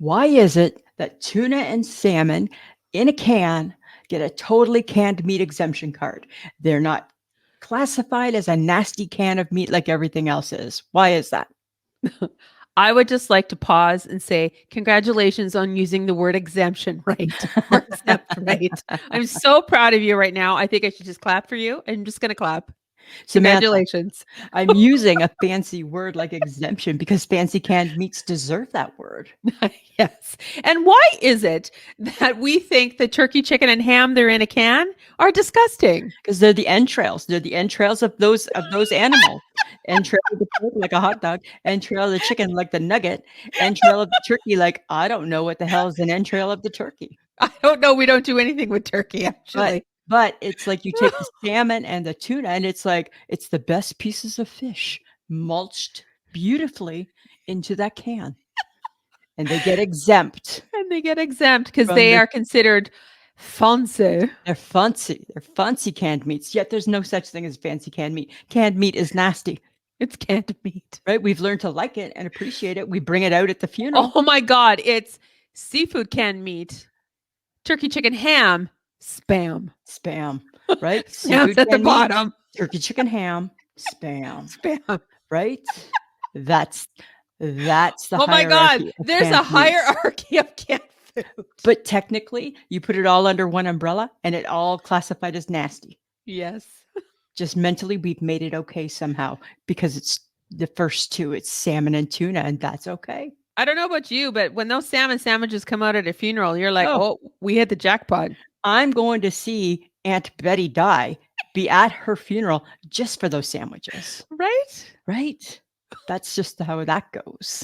Why is it that tuna and salmon in a can get a totally canned meat exemption card? They're not classified as a nasty can of meat like everything else is. Why is that? I would just like to pause and say, congratulations on using the word exemption right or exempt right. I'm so proud of you right now. I think I should just clap for you. I'm just going to clap. Samantha, Congratulations. I'm using a fancy word like exemption because fancy canned meats deserve that word. Yes. And why is it that we think the turkey, chicken, and ham they're in a can are disgusting? Because they're the entrails. They're the entrails of those animals. Entrail of the pork like a hot dog, entrail of the chicken like the nugget, entrail of the turkey like I don't know what the hell is an entrail of the turkey. I don't know. We don't do anything with turkey, But actually. but it's like you take the salmon and the tuna, and it's like it's the best pieces of fish mulched beautifully into that can, and they get exempt And they get exempt because from they the. are considered fancy. They're fancy. They're fancy canned meats. Yet there's no such thing as fancy canned meat. Canned meat is nasty. It's canned meat. Right? We've learned to like it and appreciate it. We bring it out at the funeral. Oh my God. It's seafood canned meat, turkey, chicken, ham, spam. Spam, right? Spam's Seafood at the canned meat, bottom. turkey, chicken, ham, spam, Spam. right? That's the Oh my God. hierarchy of There's a canned meats. hierarchy of canned food. But technically, you put it all under one umbrella and it all classified as nasty. Yes. Just mentally, we've made it okay somehow because it's the first two. It's salmon and tuna, and that's okay. I don't know about you, but when those salmon sandwiches come out at a funeral, you're like, Oh. oh, we hit the jackpot. I'm going to see Aunt Betty die, be at her funeral just for those sandwiches. Right? Right? That's just how that goes.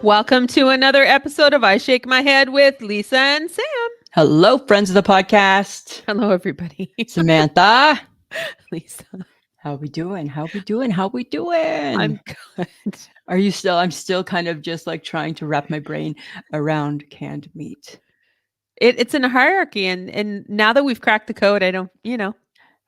Welcome to another episode of I Shake My Head with Lisa and Sam. Hello, friends of the podcast. Hello, everybody. Samantha. Lisa. How we doing? How we doing? How we doing? I'm good. Are you still? I'm still kind of just like trying to wrap my brain around canned meat. It's in a hierarchy, and now that we've cracked the code, I don't,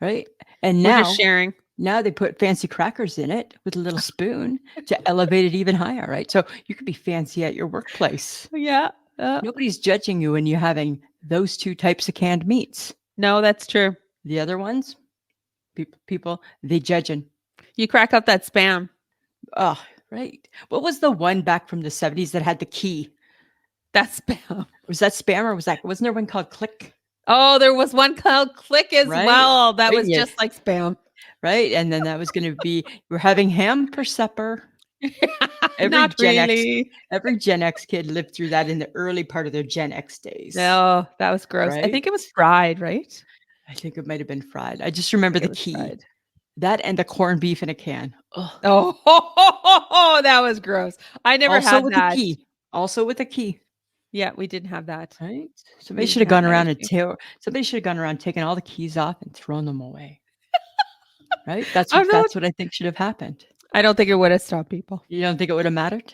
Right? And we're now, just sharing. now they put fancy crackers in it with a little spoon to elevate it even higher, right? So you could be fancy at your workplace. Yeah. Nobody's judging you when you're having those two types of canned meats. No, that's true. The other ones, people, they judging. You crack up that spam. Oh, right. What was the one back from the 70s that had the key? That's spam. Was that spam or wasn't there one called Click? Oh, there was one called Click as Right? well. That Right, was yeah. just like spam. Right. And then that was going to be, we're having ham for supper. Not really. Every Gen X kid lived through that in the early part of their Gen X days. No, that was gross. I Right? think it was fried, right? I think it might have been fried. I just remember the It was key. fried. That and the corned beef in a can. Ugh. Oh, that was gross. I never Also had with that. the key. Also with the key. Yeah, we didn't have that. Right? Somebody didn't should have have gone that around issue. somebody should have gone around taking all the keys off and thrown them away. Right? That's I what don't know. that's what I think should have happened. I don't think it would have stopped people. You don't think it would have mattered?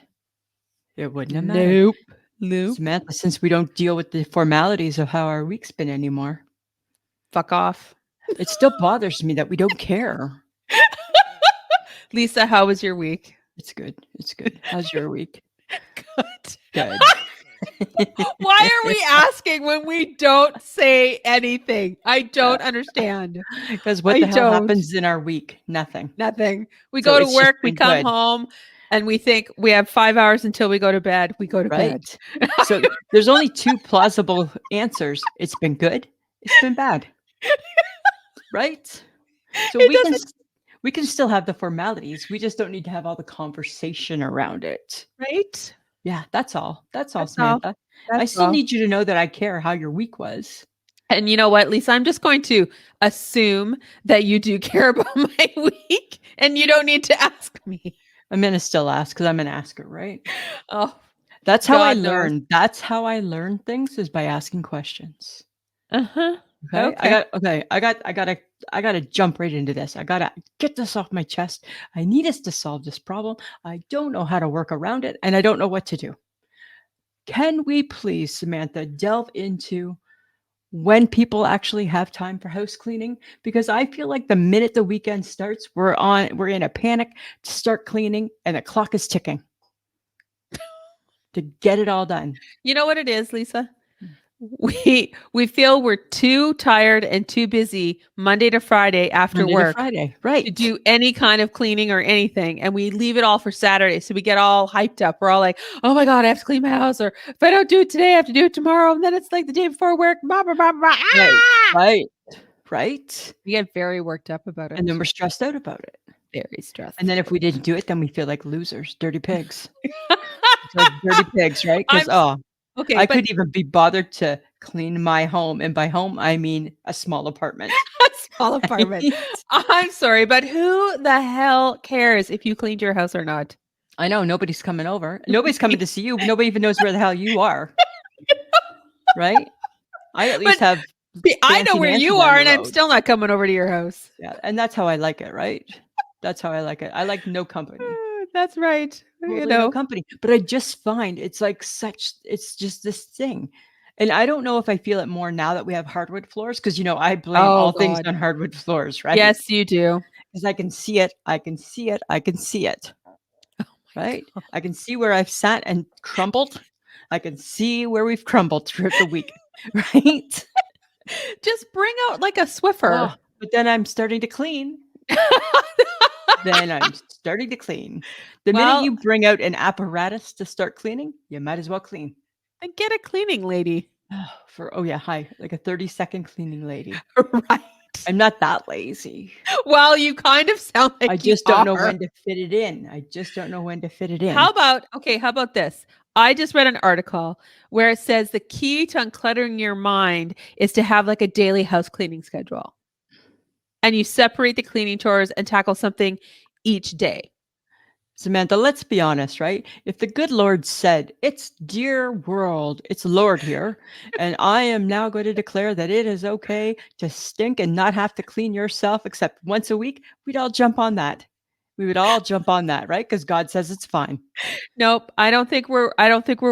It wouldn't have mattered. Nope. Samantha, since we don't deal with the formalities of how our week's been anymore, Fuck off. it still bothers me that we don't care. Lisa, how was your week? It's good. It's good. How's your week? Good. Good. Why are we asking when we don't say anything? I don't understand. Because what I the hell don't. happens in our week? Nothing. Nothing. We So go to it's just work, we been come good. home, and we think we have 5 hours until we go to bed. We go to bed. Right? So there's only two plausible answers. It's been good. It's been bad. Right? So we can still have the formalities. We just don't need to have all the conversation around it. Right? Yeah, that's all. That's all, That's all. Samantha. I That's still all. need you to know that I care how your week was. And you know what, Lisa? I'm just going to assume that you do care about my week and you don't need to ask me. I'm going to still ask because I'm an asker, right? Oh, That's how I God knows. learn. That's how I learn things is by asking questions. uh-huh. Okay. I gotta jump right into this. I gotta get this off my chest. I need us to solve this problem. I don't know how to work around it, and I don't know what to do. Can we please, Samantha, delve into when people actually have time for house cleaning? Because I feel like the minute the weekend starts, we're in a panic to start cleaning and the clock is ticking to get it all done. You know what it is, Lisa? We feel we're too tired and too busy Monday to Friday after Monday to work Friday, to right? do any kind of cleaning or anything, and we leave it all for Saturday. So we get all hyped up. We're all like, "Oh my god, I have to clean my house," or if I don't do it today, I have to do it tomorrow. And then it's like the day before work. Blah, blah, blah, blah. Right, Ah! right, right. We get very worked up about And then it. we're stressed out about it. Very And stressed. then if we didn't do it, then we feel like losers, dirty pigs. It's like dirty pigs, right? I'm Because oh, okay, I but couldn't even be bothered to clean my home, and by home, I mean a small apartment, a small apartment. right? I'm sorry, but who the hell cares if you cleaned your house or not? I know, nobody's coming over. Nobody's coming to see you. Nobody even knows where the hell you are, right? I at least But have I know Fancy where Nancy you down are, the and I'm road. still not coming over to your house. Yeah, and that's how I like it, right? That's how I like it. I like no company. That's right. Totally no company. But I just find it's like it's just this thing. And I don't know if I feel it more now that we have hardwood floors, because I blame Oh all things god. on hardwood floors, right? Yes, you do. Because I can see it, I can see it, I can see it, Oh my right? god. I can see where I've sat and crumbled. I can see where we've crumbled throughout the week, right? Just bring out like a Swiffer. Oh, but then I'm starting to clean. Then I'm starting to clean. The minute Well, you bring out an apparatus to start cleaning, you might as well clean. then get a cleaning lady. Oh yeah, hi, like a 30-second cleaning lady. Right. I'm not that lazy. Well, you kind of sound I like you just don't know are. when to fit it in. I just don't know when to fit it in. How about this? I just read an article where it says the key to uncluttering your mind is to have like a daily house cleaning schedule. And you separate the cleaning chores and tackle something each day. Samantha, let's be honest, right? If the good Lord said, "It's dear world, it's Lord here, and I am now going to declare that it is okay to stink and not have to clean yourself except once a week," we'd all jump on that. We would all jump on that, right? Because God says it's fine. Nope, I don't think we're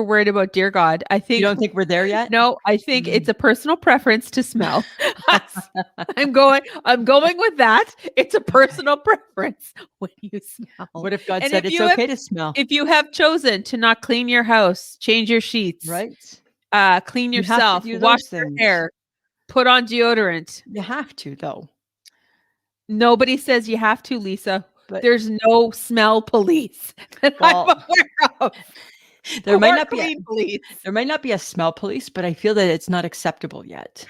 worried about dear God. I You think don't think we're there yet? no, I think it's Mm. a personal preference to smell. I'm going with that. It's a personal preference when you smell. What if God And said if it's you have okay to smell, if you have chosen to not clean your house, change your sheets, right? clean You have to yourself, do wash those your things. hair, put on deodorant. You have to, though. Nobody says you have to, Lisa. But There's no smell police that I'm well, aware of, there might or not be a clean police. there might not be a smell police, but I feel that it's not acceptable yet,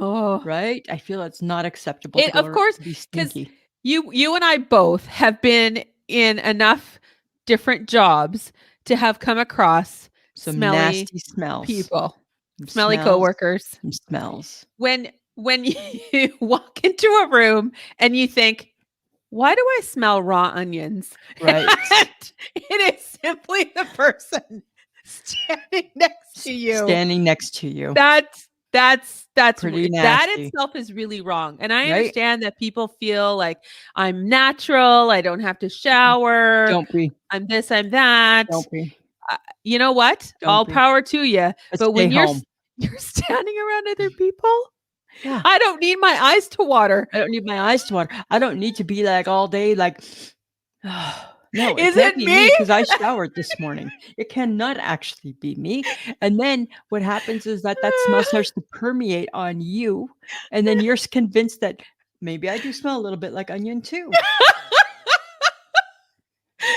Oh, right? I feel it's not acceptable to of course, to be because stinky. you and I both have been in enough different jobs to have come across Some smelly nasty smells, people, some smelly smells, coworkers. some smells, When you walk into a room and you think, why do I smell raw onions? right? And it is simply the person standing next to you. Standing next to you, That's pretty that nasty, itself is really wrong. And I right? understand that people feel like I'm natural, I don't have to shower, Don't be, I'm this, I'm that. don't be, You know what? don't All be. power to you. But But stay when you're home. you're standing around other people, Yeah. I don't need my eyes to water. I don't need my eyes to water. I don't need to be like all day like, no, it Is can't it be me me? because I showered this morning. It cannot actually be me. And then what happens is that that smell starts to permeate on you, and then you're convinced that maybe I do smell a little bit like onion too.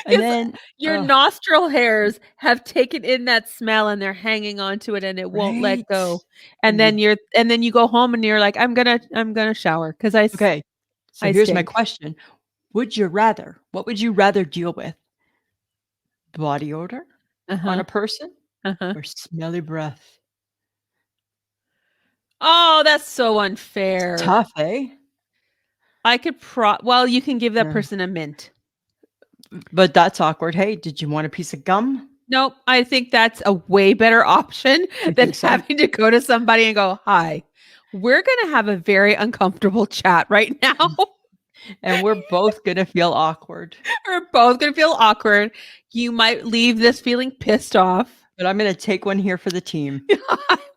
And 'Cause then, your nostril hairs have taken in that smell and they're hanging onto it and it won't let right. go. And And then you go home and you're like, I'm gonna shower because okay. So I here's my stink. question. What would you rather deal with? Body odor on Uh-huh. a person Uh-huh. or smelly breath? Oh, that's so unfair. Tough, eh? I could well, you can give that Yeah. person a mint. But that's awkward. "Hey, did you want a piece of gum?" Nope, I think that's a way better option You than think so? having to go to somebody and go, "Hi, we're gonna have a very uncomfortable chat right now." And we're both gonna feel awkward. We're both gonna feel awkward. You might leave this feeling pissed off. but I'm gonna take one here for the team.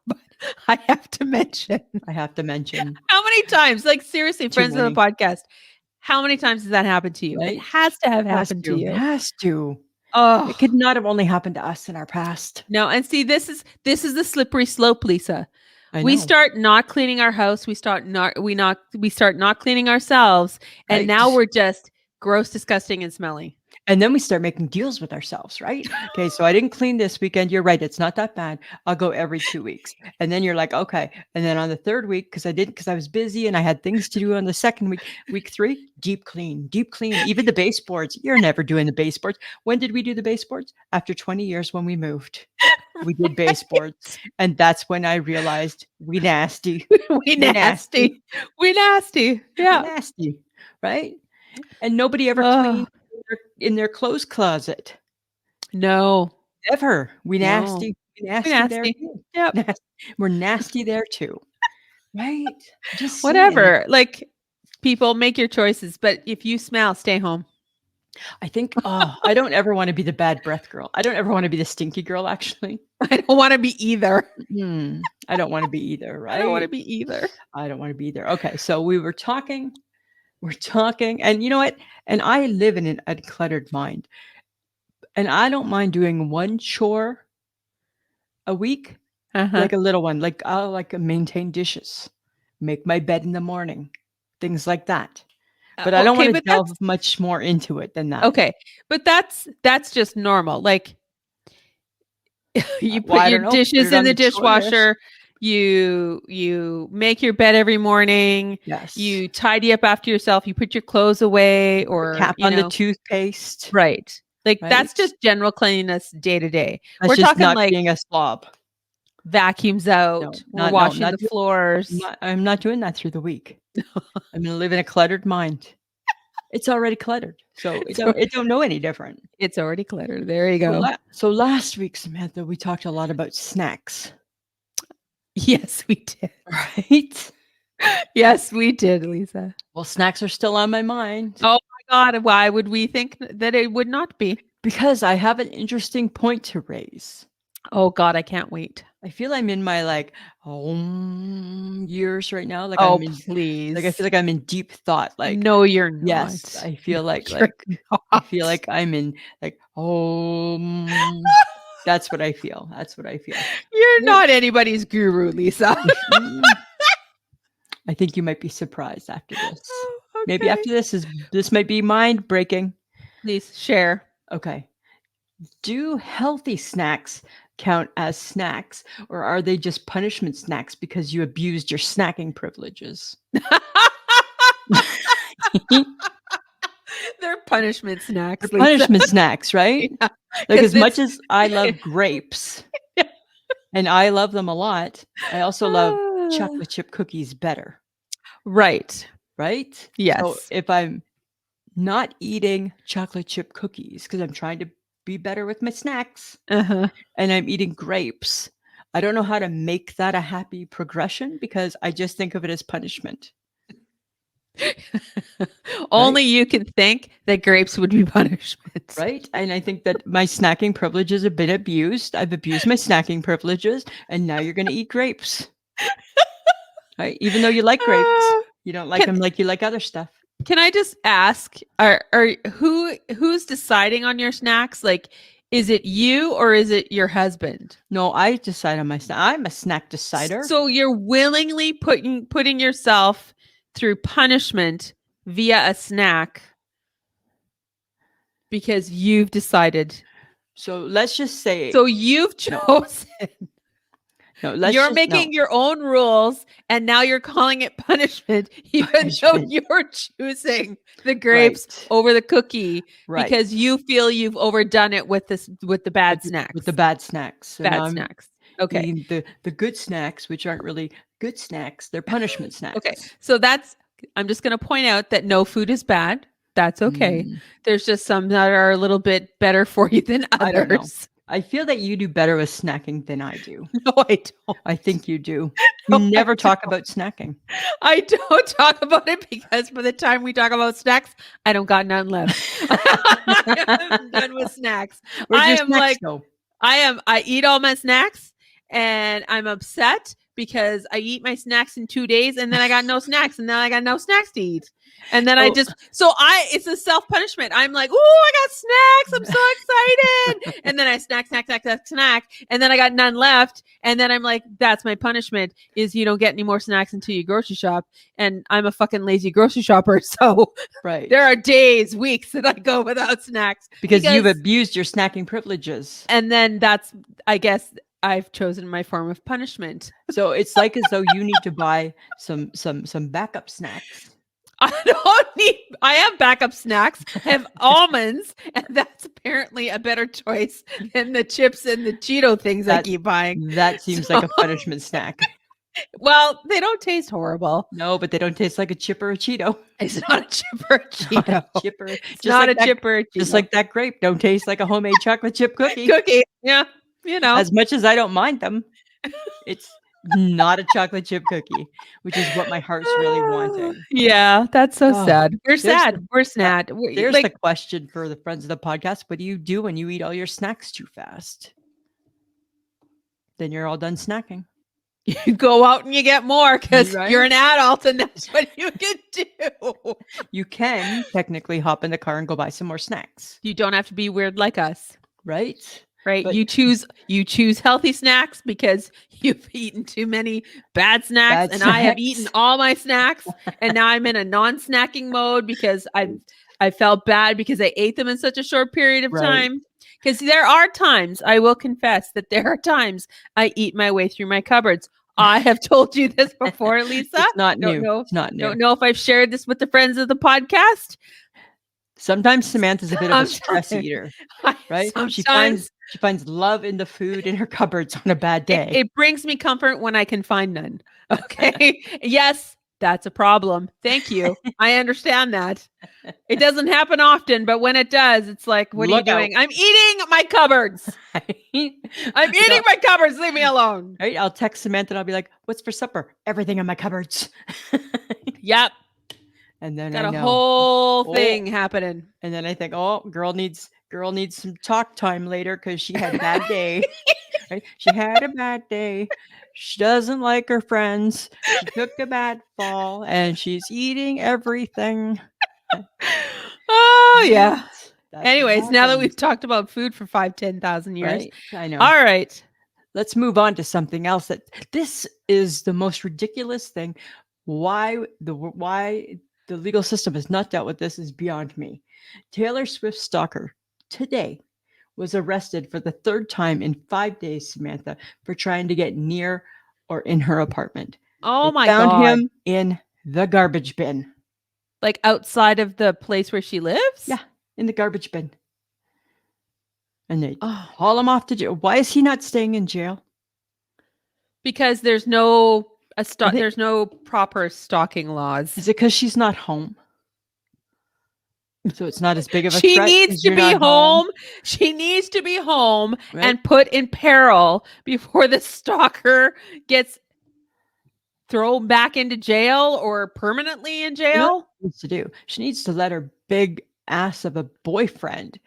But I have to mention. I have to mention. How many times? Like, seriously, Too friends of the many. podcast, how many times has that happened to you? It Right? has to have Has happened to to, you. has to. Oh, It could not have only happened to us in our past. no, and see, this is the slippery slope, Lisa. I We know, start not cleaning our house, we start not cleaning ourselves, and right? now we're just gross, disgusting, and smelly. And then we start making deals with ourselves, right? Okay, so I didn't clean this weekend. You're right. It's not that bad. I'll go every 2 weeks. And then you're like, okay. And then on the third week, because I was busy and I had things to do on the second week 3, deep clean, deep clean. Even the baseboards. You're never doing the baseboards. When did we do the baseboards? After 20 years when we moved. We did baseboards. And that's when I realized we nasty. We We nasty. nasty. We nasty. We Yeah. nasty. Right? And nobody ever Oh, cleaned in their clothes closet. no. Ever. We No. nasty. We We nasty there nasty. too. Yep. We're nasty there too. Right? Just saying. Whatever. Like, people, make your choices, but if you smell, stay home. I think, I don't ever want to be the bad breath girl. I don't ever want to be the stinky girl, actually. I don't want to be either. I don't want to be either, right? I don't want to be either. I don't want to be either. Okay, so we're talking, and you know what? And I live in an uncluttered mind. And I don't mind doing one chore a week, Uh-huh. like a little one. Like I'll maintain dishes, make my bed in the morning, things like that. But I don't Okay, want to but delve much more into it than that. okay, but that's just normal. Like, you Well, put I your don't know. Put dishes it in on the the chore list. dishwasher. You make your bed every morning. Yes. You tidy up after yourself. You put your clothes away, or Cap on the toothpaste. right. Like, that's Right? just general cleanliness day to day. That's We're just talking not like being a slob. vacuums out. We're No, washing not the doing, floors. I'm not doing that through the week. I'm gonna live in a cluttered mind. It's already cluttered, so it don't know any different. It's already cluttered. There you go. So last week, Samantha, we talked a lot about snacks, Yes, we did. right? Yes, we did, Lisa. Well, snacks are still on my mind Oh my God, why would we think that it would not be? because I have an interesting point to raise. Oh God, I can't wait. I feel I'm in my years right now. Like Oh, I'm in, please. like I feel like I'm in deep thought. Like No, you're not. yes, I feel like You're I feel like I'm in that's what I feel. That's what I feel. You're not anybody's guru, Lisa. I think you might be surprised after this. Okay. Maybe after this might be mind breaking. Please share. Okay. Do healthy snacks count as snacks, or are they just punishment snacks because you abused your snacking privileges? They're punishment snacks. They're Lisa. punishment snacks, right? Yeah, Like 'cause as much as I love grapes, and I love them a lot, I also love chocolate chip cookies better, Right. right? So Yes. if I'm not eating chocolate chip cookies because I'm trying to be better with my snacks, Uh-huh. and I'm eating grapes, I don't know how to make that a happy progression because I just think of it as punishment. Only you can think that grapes would be punishment. Right? And I think that my snacking privileges have been abused. I've abused my snacking privileges, and now you're going to eat grapes. Right? Even though you like grapes, you don't like them like you like other stuff. Can I just ask, who's deciding on your snacks? Like, is it you or is it your husband? No, I decide on my snack. I'm a snack decider. So you're willingly putting yourself through punishment via a snack because you've decided. So let's just say. So you've chosen. No, You're making your own rules, and now you're calling it punishment, even though you're choosing the grapes over the cookie because you feel you've overdone it with the bad snacks. With the bad snacks. So bad snacks. Okay. The good snacks, which aren't really good snacks, they're punishment snacks. Okay. So I'm just going to point out that no food is bad. That's okay. There's just some that are a little bit better for you than others. I don't know. I feel that you do better with snacking than I do. No, I don't. I think you do. You never talk about snacking. I don't talk about it because by the time we talk about snacks, I don't got none left. I'm done with snacks. Where's I your am snacks like, go? I eat all my snacks and I'm upset because I eat my snacks in 2 days and then I got no snacks and then I got no snacks to eat. And then So it's a self-punishment. I'm like, "Oh, I got snacks. I'm so excited." And then I snack. And then I got none left. And then I'm like, that's my punishment is you don't get any more snacks until you grocery shop. And I'm a fucking lazy grocery shopper. So right. there are days, weeks that I go without snacks Because you've abused your snacking privileges. and then I guess I've chosen my form of punishment. So it's like as though you need to buy some backup snacks. I have backup snacks. I have almonds, and that's apparently a better choice than the chips and the Cheeto things I keep buying. That seems like a punishment snack. Well, they don't taste horrible. No, but they don't taste like a chip or a Cheeto. It's not a chip or a Cheeto. Not a chip or, It's not like a chip or a Cheeto. Just like that grape don't taste like a homemade chocolate chip cookie. Yeah, you know. As much as I don't mind them, it's not a chocolate chip cookie, which is what my heart's really wanting. Yeah, that's so sad. We're sad. We're sad. There's the question for the friends of the podcast. What do you do when you eat all your snacks too fast? Then you're all done snacking. You go out and you get more because you're an adult and that's what you can do. You can technically hop in the car and go buy some more snacks. You don't have to be weird like us. Right? Right. But you choose healthy snacks because you've eaten too many bad snacks and I have eaten all my snacks and now I'm in a non-snacking mode because I felt bad because I ate them in such a short period of time. Because there are times, I will confess that there are times I eat my way through my cupboards. I have told you this before, Lisa. It's not new. It's not new. Don't know if I've shared this with the friends of the podcast. Sometimes Samantha's a bit of a stress eater, right? Sometimes she finds love in the food in her cupboards on a bad day. It brings me comfort when I can find none. Okay. Yes, that's a problem. Thank you. I understand that. It doesn't happen often, but when it does, it's like, what are you doing? I'm eating my cupboards. I'm eating my cupboards. Leave me alone. Right? I'll text Samantha and I'll be like, what's for supper? Everything in my cupboards. Yep. And then got a whole thing happening. And then I think, oh, girl needs some talk time later because she had a bad day. Right? She had a bad day. She doesn't like her friends. She took a bad fall and she's eating everything. Oh, yeah. Anyways, now that we've talked about food for 5,000-10,000 years. Right? I know. All right. Let's move on to something else. This is the most ridiculous thing. Why the legal system has not dealt with this is beyond me. Taylor Swift's stalker today was arrested for the third time in 5 days, Samantha, for trying to get near or in her apartment. Oh my God. Found him in in the garbage bin. Like outside of the place where she lives? Yeah, in the garbage bin. And they haul him off to jail. Why is he not staying in jail? Because there's no proper stalking laws. Is it because she's not home? So it's not as big of a threat. She needs to be home. She needs to be home and put in peril before the stalker gets thrown back into jail or permanently in jail. You know what she needs to do? She needs to let her big ass of a boyfriend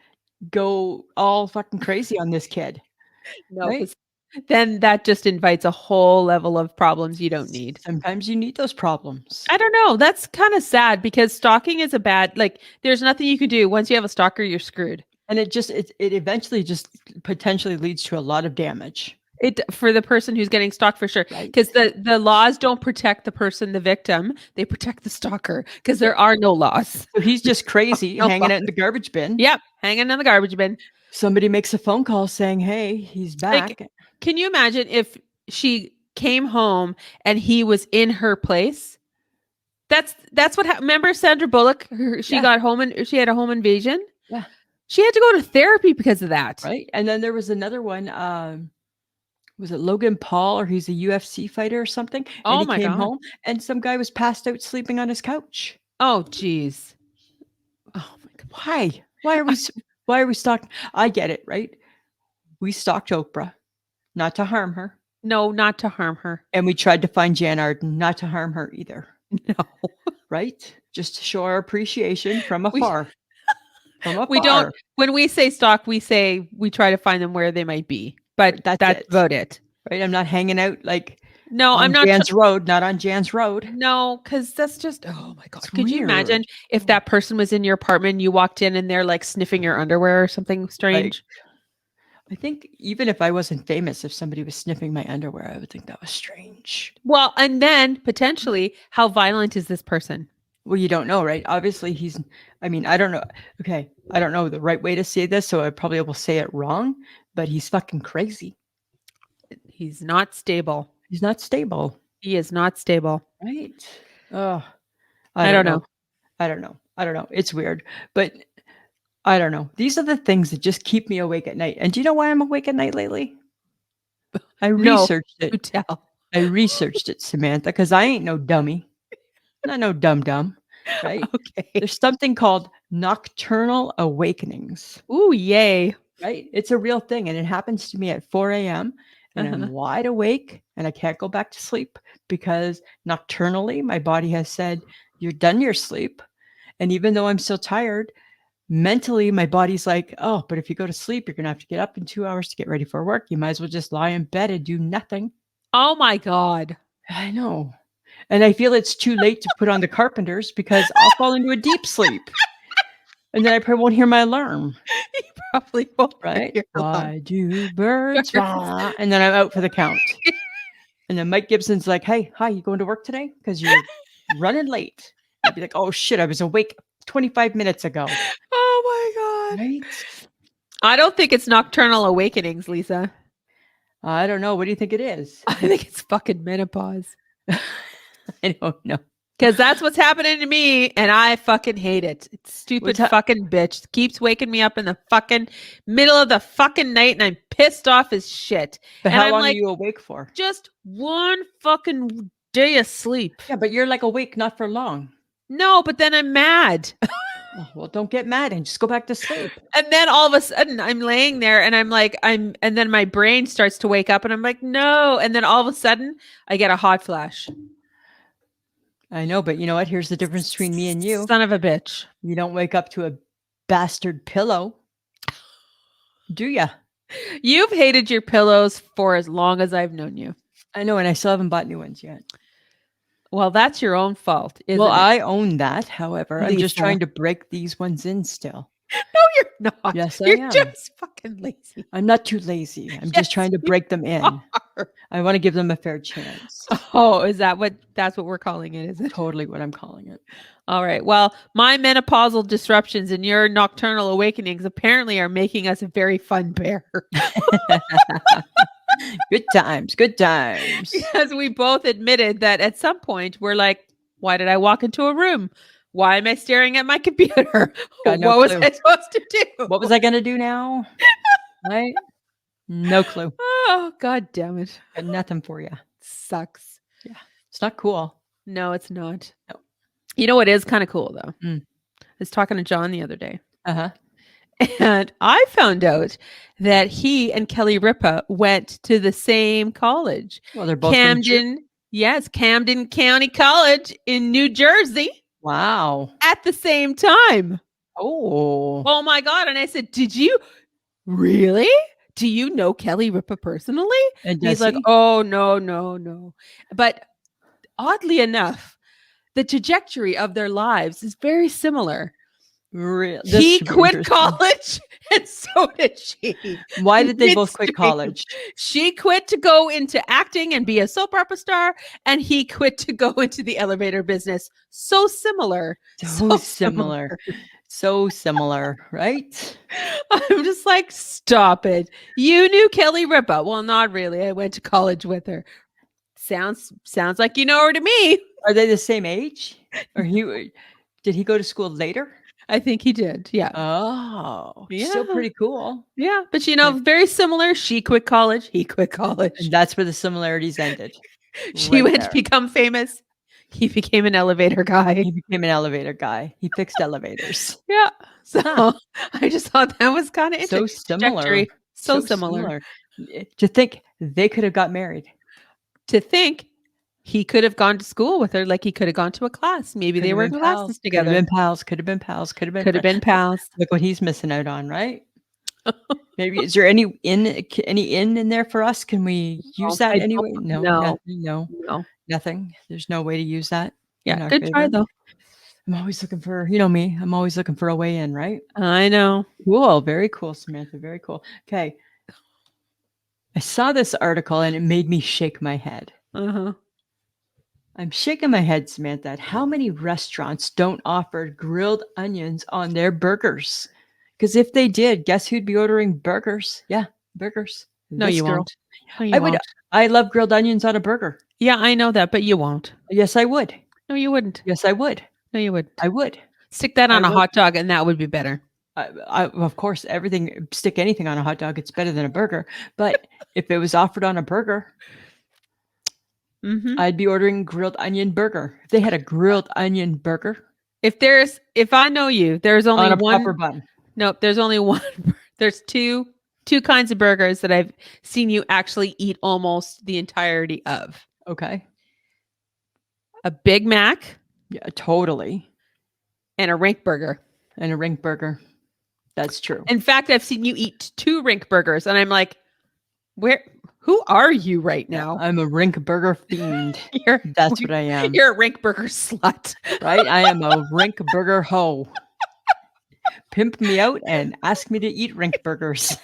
go all fucking crazy on this kid. No, right? Then that just invites a whole level of problems you don't need. Sometimes you need those problems. I don't know. That's kind of sad because stalking is there's nothing you can do. Once you have a stalker, you're screwed. And it eventually just potentially leads to a lot of damage. For the person who's getting stalked for sure. Because the laws don't protect the person, the victim. They protect the stalker because there are no laws. So he's just crazy hanging out in the garbage bin. Yep. Hanging in the garbage bin. Somebody makes a phone call saying, hey, he's back. Can you imagine if she came home and he was in her place? That's what happened. Remember Sandra Bullock? She got home and she had a home invasion. Yeah. She had to go to therapy because of that. Right. And then there was another one. Was it Logan Paul or he's a UFC fighter or something? And he came home and some guy was passed out sleeping on his couch. Oh, geez. Oh my God. Why are we stalking? I get it, right? We stalked Oprah. Not to harm her. No, not to harm her. And we tried to find Jan Arden, not to harm her either. No. Right? Just to show our appreciation from afar. from We don't afar. when we say stalk, we say we try to find them where they might be, but That's that's it, about it. right? I'm not hanging out like No, I'm on not Jan's Road, not on Jan's Road. no, because that's just oh my god. It's Could you weird. imagine if that person was in your apartment, you walked in and they're like sniffing your underwear or something Like, strange? I think even if I wasn't famous, if somebody was sniffing my underwear, I would think that was strange. Well, and then potentially, how violent is this person? Well, you don't know, right? Obviously, I mean, I don't know. Okay. I don't know the right way to say this, so I probably will say it wrong, but he's fucking crazy. He's not stable. He's not stable, He is not stable. right? Oh, I I don't don't know. know. I don't know. I don't know. It's weird, but I don't know. These are the things that just keep me awake at night. And do you know why I'm awake at night lately? I No, researched you it. tell. I researched it, Samantha, because I ain't no dummy. Not no dumb, right? Okay. There's something called nocturnal awakenings, Ooh, yay. right? It's a real thing. And it happens to me at 4 a.m. and I'm Uh-huh. wide awake and I can't go back to sleep because nocturnally my body has said, you're done your sleep. And even though I'm still tired, mentally my body's like, oh, but if you go to sleep, you're going to have to get up in 2 hours to get ready for work. You might as well just lie in bed and do nothing. Oh my god. I know. And I feel it's too late to put on the Carpenters because I'll fall into a deep sleep. And then I probably won't hear my alarm, You probably won't hear right? your alarm. Why do birds Birds. fly? And then I'm out for the count. And then Mike Gibson's like, hey, hi, you going to work today? Because you're running late. I'd be like, oh shit, I was awake 25 minutes ago. Oh my god. Right? I don't think it's nocturnal awakenings, Lisa. I don't know. What do you think it is? I think it's fucking menopause. I don't know. Because that's what's happening to me, and I fucking hate it. It's stupid What's fucking bitch. Keeps waking me up in the fucking middle of the fucking night, and I'm pissed off as shit. But And how I'm long like, are you awake for? just one fucking day of sleep. Yeah, but you're like awake not for long. No, but then I'm mad. Oh, well, don't get mad and just go back to sleep. And then all of a sudden I'm laying there and I'm like, and then my brain starts to wake up and I'm like, no. And then all of a sudden I get a hot flash. I know, but you know what? Here's the difference between me and you. Son of a bitch. You don't wake up to a bastard pillow, do ya? You've hated your pillows for as long as I've known you. I know, and I still haven't bought new ones yet. Well, that's your own fault, isn't Well, it? I own that. However, I'm just Lisa. trying to break these ones in still. No, you're not. Yes, I You're am. just fucking lazy. I'm not too lazy. I'm Yes, just trying to you break them in. are. I want to give them a fair chance. Oh, that's what we're calling it, is it? Totally what I'm calling it. All right. Well, my menopausal disruptions and your nocturnal awakenings apparently are making us a very fun pair. Good times, good times. Because we both admitted that at some point we're like, why did I walk into a room? Why am I staring at my computer? Got no what was clue. I supposed to do? What was I going to do now? Right? No clue. Oh, god damn it. Got nothing for you. Sucks. It's not cool. No, it's not. No. You know what is kind of cool though? Mm. I was talking to John the other day. Uh-huh. And I found out that he and Kelly Ripa went to the same college. Well, they're both from Camden County College in New Jersey Wow. at the same time. Oh. Oh my God. And I said, did you really? Do you know Kelly Ripa personally? And He's like, oh, no. But oddly enough, the trajectory of their lives is very similar. Really? He quit college and so did she. Why did they both quit college? She quit to go into acting and be a soap opera star, and he quit to go into the elevator business. So similar. So similar. So similar, right? I'm just like, stop it. You knew Kelly Ripa. Well, not really. I went to college with her. Sounds like you know her to me. Are they the same age? Or did he go to school later? I think he did. Yeah. Oh, Yeah. still pretty cool. Yeah. But you know, very similar. She quit college. He quit college. And that's where the similarities ended. She went to become famous. He became an elevator guy. He became an elevator guy. He fixed elevators. Yeah. So I just thought that was kind of So interesting. similar. So similar. To think they could have got married. To think He could have gone to school with her, like he could have gone to a class. Maybe Could they have were in been pals. classes Could have together. been pals. Could have been pals. Could have been Could have friends. been pals. Look what he's missing out on, right? Maybe is there any in there for us? Can we use that I don't anyway? No, know. nothing. No, No. nothing. There's no way to use that Yeah, in our good try favor. though. I'm always looking for, you know me, I'm always looking for a way in, right? I know. Cool. Very cool, Samantha. Very cool. Okay. I saw this article and it made me shake my head. Uh-huh. I'm shaking my head, Samantha, at how many restaurants don't offer grilled onions on their burgers. Because if they did, guess who'd be ordering burgers? Yeah, burgers. No, This you girl. won't. No, you I would. won't. I love grilled onions on a burger. Yeah, I know that, but you won't. Yes, I would. No, you wouldn't. Yes, I would. No, you wouldn't. I would. Stick that I on a would. hot dog and that would be better. Of course, everything, stick anything on a hot dog, it's better than a burger. But if it was offered on a burger, Mhm. I'd be ordering grilled onion burger. If they had a grilled onion burger If I know you, there's only on a one. proper bun. Nope, there's only one. There's two kinds of burgers that I've seen you actually eat almost the entirety of. Okay. A Big Mac Yeah, totally. and a Rink burger. And a rink burger. That's true. In fact, I've seen you eat 2 Rink burgers and I'm like, who are you right now? I'm a rink burger fiend. You're That's what I am. You're a Rink burger slut. Right? I am a rink burger hoe. Pimp me out and ask me to eat rink burgers.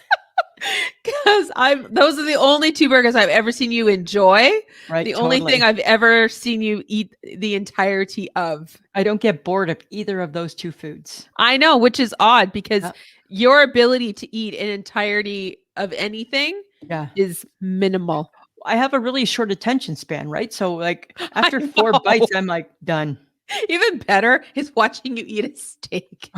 Because those are the only 2 burgers I've ever seen you enjoy. Right? The only thing I've ever seen you eat the entirety of. I don't get bored of either of those 2 foods. I know, which is odd because Yeah. your ability to eat an entirety of anything Yeah. is minimal. I have a really short attention span, right? So like after I 4 know. bites, I'm like done. Even better is watching you eat a steak.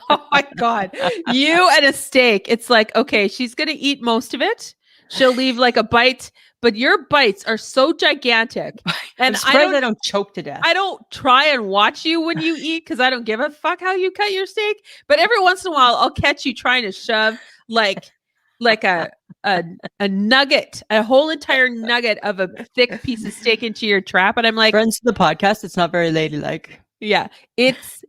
Oh my God. You and a steak. It's like, okay, she's going to eat most of it. She'll leave like a bite, but your bites are so gigantic. And And I don't choke to death. I don't try and watch you when you eat because I don't give a fuck how you cut your steak. But every once in a while, I'll catch you trying to shove like a nugget, a whole entire nugget of a thick piece of steak into your trap, and I'm like, Friends to the podcast, it's not very ladylike. yeah, it's.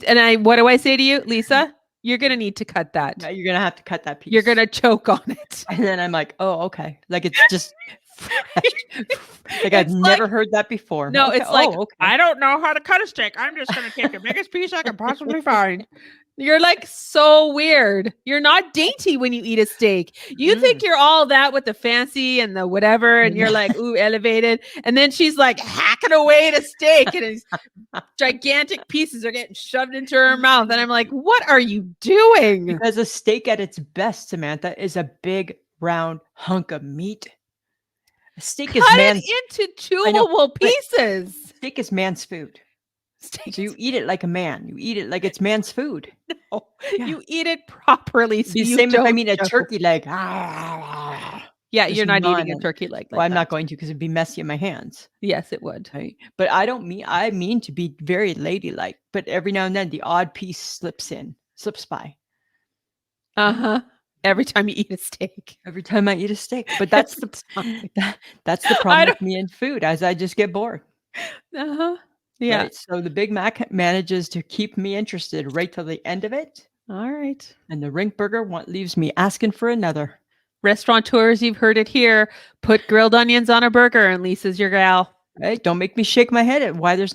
And what do I say to you, Lisa? You're gonna need to cut that. Yeah, you're gonna have to cut that piece. You're gonna choke on it. And then I'm like, oh, okay. Like it's just fresh. Like I've It's never like- heard that before. No, Okay. it's like okay. I don't know how to cut a steak. I'm just gonna take the biggest piece I can possibly find. You're like so weird. You're not dainty when you eat a steak. You think you're all that with the fancy and the whatever, and you're like, ooh, elevated. And then she's like hacking away at a steak, and these gigantic pieces are getting shoved into her mouth. And I'm like, what are you doing? Because a steak at its best, Samantha, is a big round hunk of meat. A steak is Cut man's it into chewable pieces. steak is man's food. Steak So you eat it like a man. You eat it like it's man's food. no. Yeah. You eat it properly. So The you same if I don't mean a choke. turkey leg. Yeah, Just you're not eating a none. turkey leg like Well, I'm that. not going to because it'd be messy in my hands. Yes, it would. Right. But I mean to be very ladylike, but every now and then the odd piece slips by Uh-huh. Every time you eat a steak. every time I eat a steak. But that's the that's the I problem don't- with me and food, as I just get bored. Uh-huh. Yeah. Right? So the Big Mac manages to keep me interested right till the end of it, All right. and the Rink Burger leaves me asking for another. Restaurateurs, you've heard it here. Put grilled onions on a burger and Lisa's your gal. Right? Don't make me shake my head at why there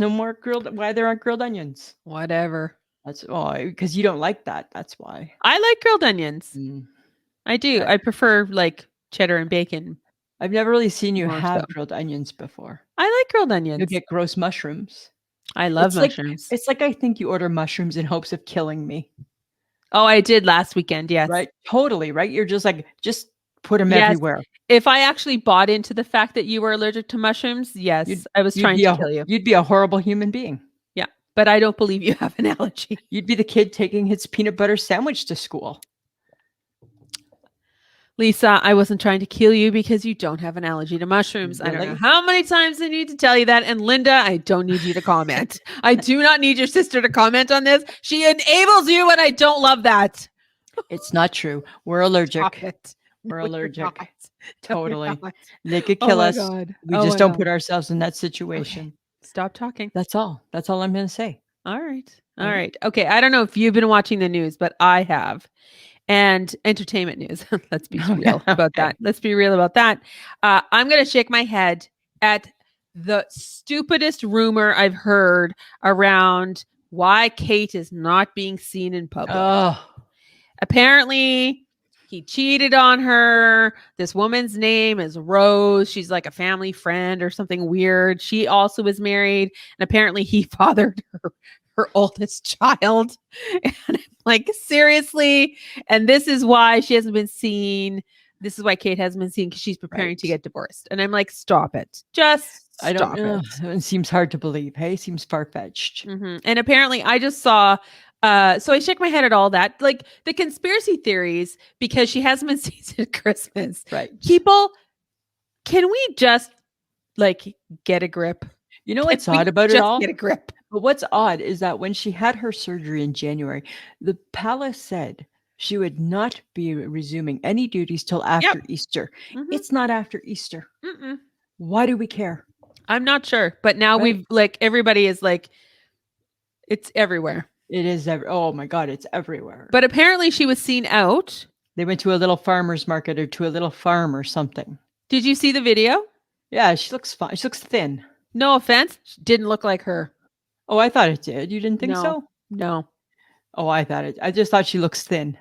aren't grilled onions. Whatever. That's because you don't like that. That's why. I like grilled onions. Mm. I do. Okay. I prefer like cheddar and bacon. I've never really seen you More have so. grilled onions before. I like grilled You onions. get gross mushrooms. I love It's like- mushrooms. It's like I think you order mushrooms in hopes of killing me. Oh, I did last weekend. Yes. Right? Totally, right? You're just like, just put them Yes. everywhere. If I actually bought into the fact that you were allergic to mushrooms, yes, I was trying to kill you. You'd be a horrible human being. But I don't believe you have an allergy. You'd be the kid taking his peanut butter sandwich to school. Lisa, I wasn't trying to kill you because you don't have an allergy to mushrooms. I don't know Really? how many times I need to tell you that. And Linda, I don't need you to comment. I do not need your sister to comment on this. She enables you, and I don't love that. It's not true. We're allergic. Stop it. We're No, you're allergic. not. No, you're Totally. not. They could Oh kill my us. god. We Oh just my don't god. put ourselves in that Okay. situation. Stop talking. That's all. That's all I'm gonna say. All right. All Right? right. Okay. I don't know if you've been watching the news, but I have. And entertainment news. Let's be real about Okay. that. Let's be real about that. I'm going to shake my head at the stupidest rumor I've heard around why Kate is not being seen in public. Oh, Apparently, he cheated on her. This woman's name is Rose. She's like a family friend or something weird. She also is married, and apparently he fathered her oldest child. And I'm like, seriously? And this is why she hasn't been seen. This is why Kate hasn't been seen, because she's preparing to right. get divorced. And I'm like, stop it. Just I don't stop know. it. It seems hard to believe. Hey, seems far-fetched. And apparently I just saw so I shake my head at all that, like the conspiracy theories, because she hasn't been seen since Christmas. Right. People, can we just like get a grip? You know Can what's we odd about it just all? get a grip? But what's odd is that when she had her surgery in January, the palace said she would not be resuming any duties till after Yep. Easter. Mhm. It's not after Easter. Mm-mm. Why do we care? I'm not sure, but now Right? we've like everybody is like, it's everywhere. It is. Oh my God, it's everywhere. But apparently she was seen out. They went to a little farmer's market or to a little farm or something. Did you see the video? Yeah, she looks fine. She looks thin. No offense, she didn't look like her. Oh, I thought it did. You didn't think No, so? no. Oh, I thought it. I just thought she looks thin.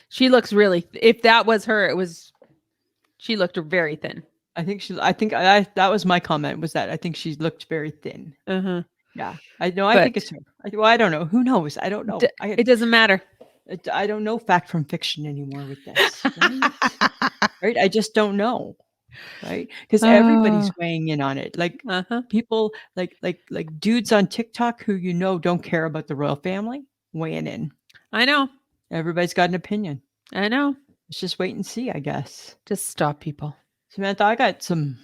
She looks really. If that was her, it was. She looked very thin. I think she. I think I. That was my comment. Was that I think she looked very thin. Uh-huh. Yeah, I know. I think it's her. Well, I don't know. Who knows? I don't know. It doesn't matter. I don't know fact from fiction anymore with this. Right? Right? I just don't know. Right? Because everybody's weighing in on it. Like Uh-huh. people, like dudes on TikTok who don't care about the royal family weighing in. I know. Everybody's got an opinion. I know. Let's just wait and see, I guess. Just stop people. Samantha, I got some.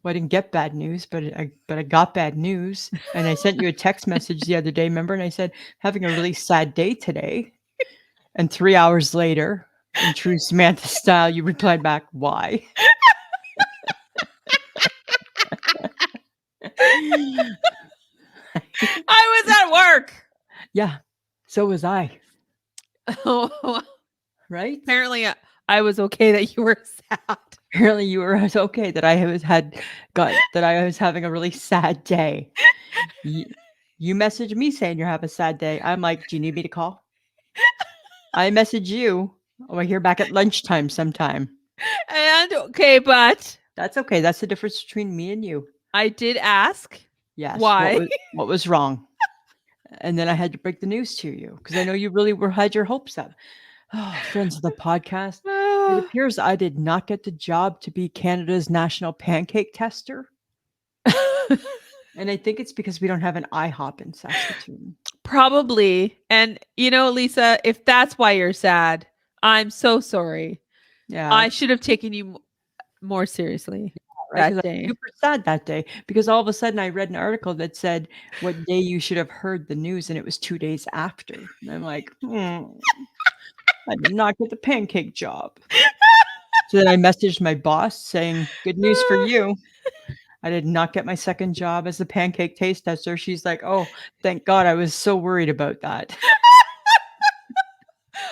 Well, I didn't get bad news, but I got bad news. And I sent you a text message the other day, remember? And I said, having a really sad day today. And 3 hours later, in true Samantha style, you replied back, why? I was at work. Yeah, so was I. Oh, Right? apparently I was okay that you were sad. Apparently you were okay that I was having a really sad day. You messaged me saying you're having a sad day. I'm like, do you need me to call? I message you. Oh, I hear back at lunchtime sometime. And okay, but That's okay. That's the difference between me and you. I did ask. Yes. Why? What was wrong? And then I had to break the news to you because I know you really had your hopes up. Oh, friends of the podcast, it appears I did not get the job to be Canada's national pancake tester. And I think it's because we don't have an IHOP in Saskatoon. Probably. And Lisa, if that's why you're sad, I'm so sorry. Yeah. I should have taken you more seriously Right, that day. super sad that day because all of a sudden I read an article that said what day you should have heard the news, and it was 2 days after. And I'm like, I did not get the pancake job. So then I messaged my boss saying, good news for you. I did not get my second job as a pancake taste tester. She's like, oh, thank God. I was so worried about that.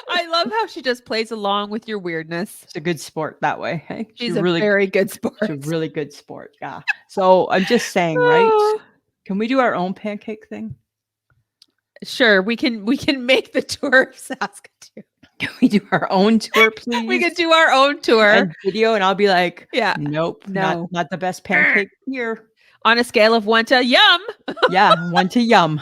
I love how she just plays along with your weirdness. It's a good sport that way. Hey? She's a very good sport. She's a really good sport. Yeah. So I'm just saying, right? Can we do our own pancake thing? Sure, we can make the tour of Saskatoon. Can we do our own tour, please? We could do our own tour. And video, and I'll be like, yeah, nope, no, not the best pancake here. On a scale of 1 to yum. Yeah, 1 to yum.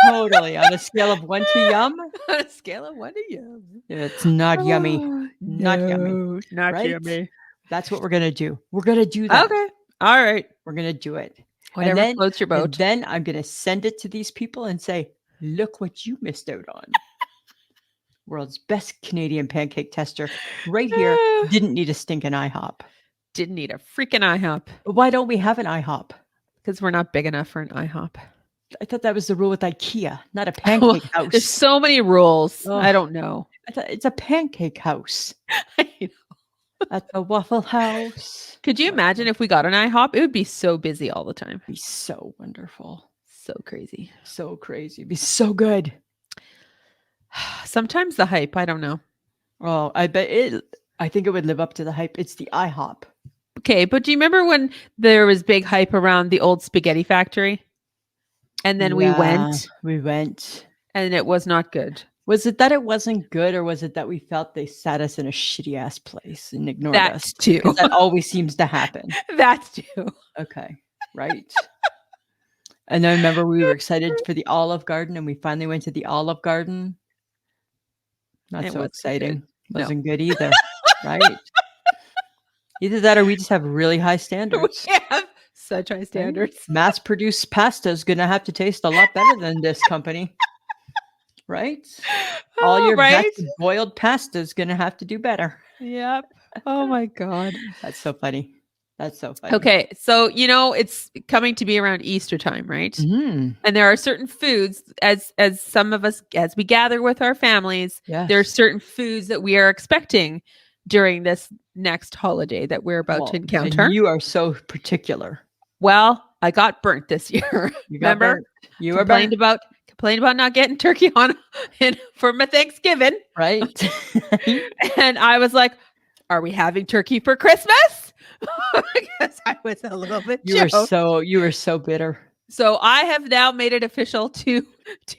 Totally. On a scale of 1 to yum. On a scale of 1 to yum. It's not yummy. Not No, yummy. Not Right? yummy. That's what we're gonna do. We're gonna do that. Okay. All right. We're gonna do it. Whatever floats your boat. And then I'm gonna send it to these people and say, look what you missed out on. World's best Canadian pancake tester right here. Didn't need a stinking IHOP. Didn't need a freaking IHOP. But why don't we have an IHOP? Because we're not big enough for an IHOP. I thought that was the rule with IKEA, not a pancake house. There's so many rules. I don't know. It's a pancake house. I know. At the Waffle House. Could you imagine if we got an IHOP? It would be so busy all the time. Be so wonderful. So crazy. So crazy. Be so good. Sometimes the hype, I don't know. Oh, I think it would live up to the hype. It's the IHOP. Okay, but do you remember when there was big hype around the old spaghetti factory? And then we went. We went. And it was not good. Was it that it wasn't good, or was it that we felt they sat us in a shitty ass place and ignored That us? too. Because that always seems to happen. That too. Okay, right. And I remember we were excited for the Olive Garden, and we finally went to the Olive Garden. Not It so wasn't exciting. good. Wasn't good either, right? Either that, or we just have really high standards. We have such high standards. Right? Mass-produced pasta is going to have to taste a lot better than this company. Right? All your boiled pasta is going to have to do better. Yep. Oh my God. That's so funny. That's so funny. Okay. So, it's coming to be around Easter time, right? Mm-hmm. And there are certain foods as some of us, as we gather with our families, there are certain foods that we are expecting during this next holiday that we're about to encounter. And you are so particular. Well, I got burnt this year. Remember? You were burnt. Complained about not getting turkey for my Thanksgiving. Right. And I was like, are we having turkey for Christmas? Because I was a little bit you were so bitter. So I have now made it official to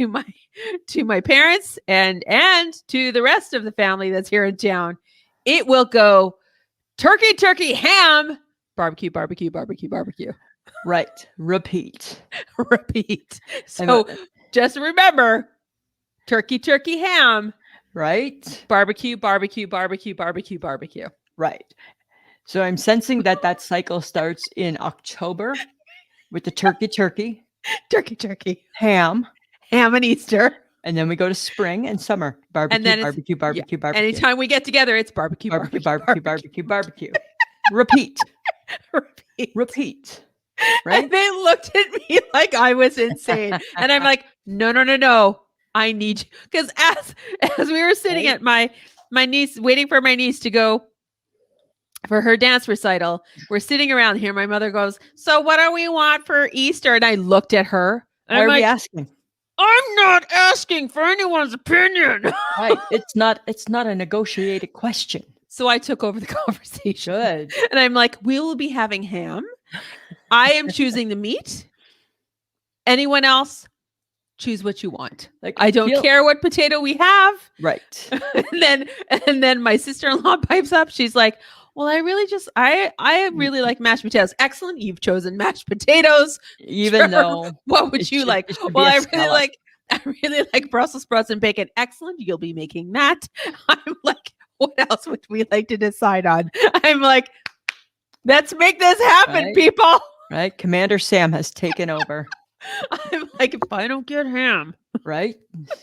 my parents and to the rest of the family that's here in town. It will go turkey, ham, barbecue. Right. Repeat. So just remember, turkey, ham. Right. Barbecue. Right. So I'm sensing that cycle starts in October with the turkey. Ham and Easter. And then we go to spring and summer. Barbecue. Anytime we get together, it's barbecue. Repeat. Right? And they looked at me like I was insane. And I'm like, no. I need you. Because as we were sitting at my niece, waiting for my niece to go for her dance recital, we're sitting around here. My mother goes, so what do we want for Easter? And I looked at her. And Why are we asking? I'm not asking for anyone's opinion. Right. It's not a negotiated question. So I took over the conversation. Good. And I'm like, we will be having ham. I am choosing the meat. Anyone else, choose what you want. Like, I don't care what potato we have. Right. and then my sister-in-law pipes up. She's like, well, I really like mashed potatoes. Excellent. You've chosen mashed potatoes. Even though what would you like? Well, I really like Brussels sprouts and bacon. Excellent. You'll be making that. I'm like, what else would we like to decide on? I'm like, let's make this happen, people. Right. Commander Sam has taken over. I'm like, if I don't get ham. Right?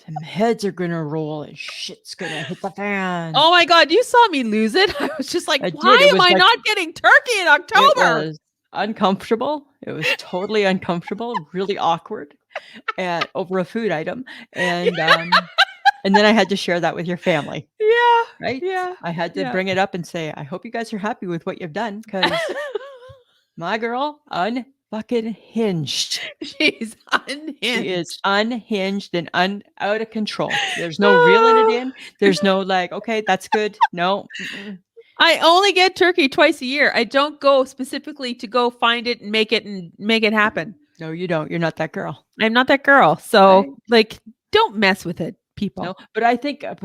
Some heads are going to roll and shit's going to hit the fan. Oh my God. You saw me lose it. I was just like, why am I not getting turkey in October? It was uncomfortable. It was totally uncomfortable, really awkward, and over a food item. And and then I had to share that with your family. Yeah. Right? Yeah. I had to bring it up and say, I hope you guys are happy with what you've done, because my girl, unfucking hinged. She's unhinged. She is unhinged and out of control. There's no reeling it in. There's no like, okay, that's good. No. I only get turkey twice a year. I don't go specifically to go find it and make it happen. No, you don't. You're not that girl. I'm not that girl. So don't mess with it, people. No, but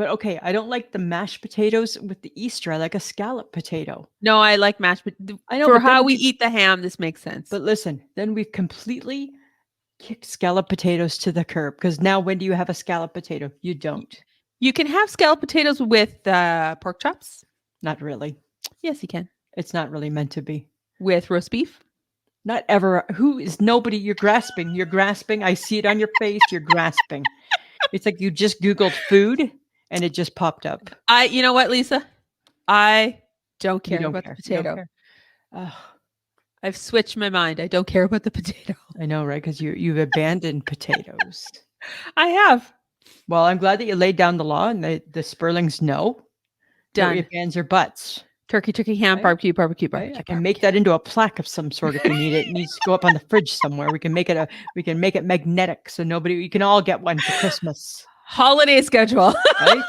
okay, I don't like the mashed potatoes with the Easter. I like a scallop potato. No, I like mashed potatoes. I know, for how we eat the ham, this makes sense. But listen, then we've completely kicked scallop potatoes to the curb, because now when do you have a scallop potato? You don't. You can have scallop potatoes with pork chops. Not really. Yes, you can. It's not really meant to be. With roast beef? Not ever. Nobody? You're grasping. You're grasping. I see it on your face. You're grasping. It's like you just Googled food and it just popped up. You know what, Lisa? I don't care about the potato. I've switched my mind. I don't care about the potato. I know, right? Because you've abandoned potatoes. I have. Well, I'm glad that you laid down the law and the Sperlings know. No Done. ifs, ands, or buts. Turkey, turkey, ham, Right? barbecue, barbecue, Right? barbecue, I can make barbecue. that into a plaque of some sort if you need it. It needs to go up on the fridge somewhere. We can make it magnetic so you can all get one for Christmas. Holiday schedule. Right?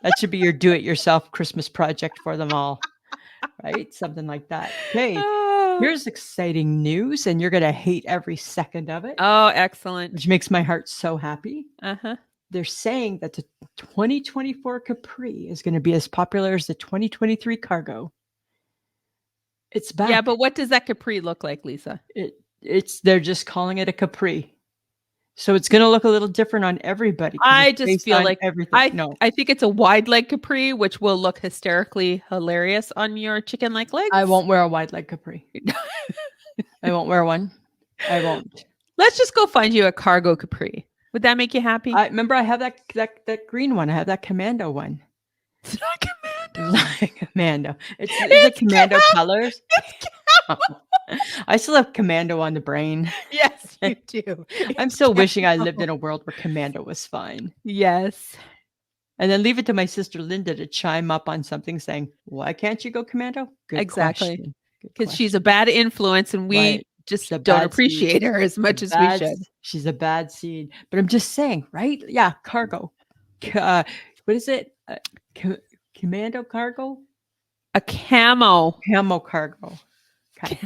That should be your do-it-yourself Christmas project for them all. Right? Something like that. Okay. Oh, Here's exciting news, and you're gonna hate every second of it, excellent. which makes my heart so happy. Uh-huh. They're saying that the 2024 Capri is going to be as popular as the 2023 Cargo. It's back. Yeah, but what does that capri look like, Lisa? They're just calling it a Capri. So it's going to look a little different on everybody. I just feel like everything. I think it's a wide leg capri, which will look hysterically hilarious on your chicken like legs. I won't wear a wide leg Capri. I won't wear one. I won't. Let's just go find you a cargo capri. Would that make you happy? I have that green one. I have that commando one. It's not commando. Like commando. It's commando colors. It's I still have commando on the brain. Yes, you do. I'm still wishing I lived in a world where commando was fine. Yes. And then leave it to my sister Linda to chime up on something saying, why can't you go commando? Good Exactly. question. Because she's a bad influence and we Right. just She's a don't bad appreciate seed. her as much as we should. She's a bad seed. But I'm just saying, right? Yeah, cargo. What is it? Commando cargo? A camo. Camo cargo. Okay.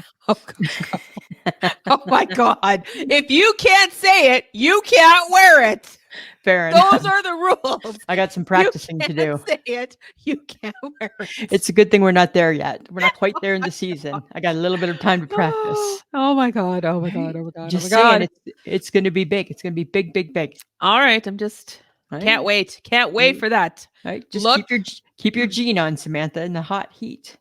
Oh my God. If you can't say it, you can't wear it. Fair enough. Those are the rules. I got some practicing to do. Say it, you can't wear it. It's a good thing we're not there yet. We're not quite there in the season. I got a little bit of time to practice. Oh my God. Oh my God. Oh my God. Just oh my God. saying, it's going to be big. It's going to be big, big, big. All right. I'm just Right? can't wait. Can't wait for that. Right? Just Look- keep your gene on, Samantha, in the hot heat.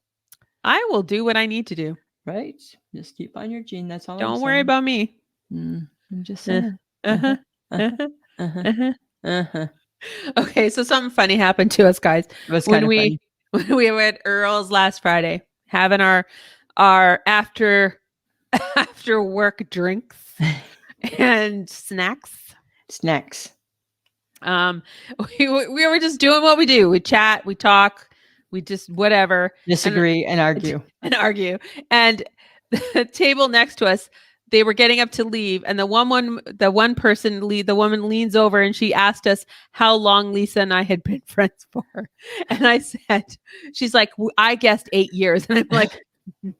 I will do what I need to do. Right? Just keep on your gene. That's all. Don't worry about me. I'm just saying. Uh-huh. Uh-huh. Uh-huh. Uh-huh. Uh-huh. Uh-huh. Okay, so something funny happened to us, guys. It was kind of funny. When we were at Earl's last Friday, having our after work drinks and snacks. Snacks. We were just doing what we do. We chat, we talk, we just whatever. Disagree and argue. And the table next to us, they were getting up to leave, and the woman leans over and she asked us how long Lisa and I had been friends for. And I said, she's like, I guessed 8 years. And I'm like,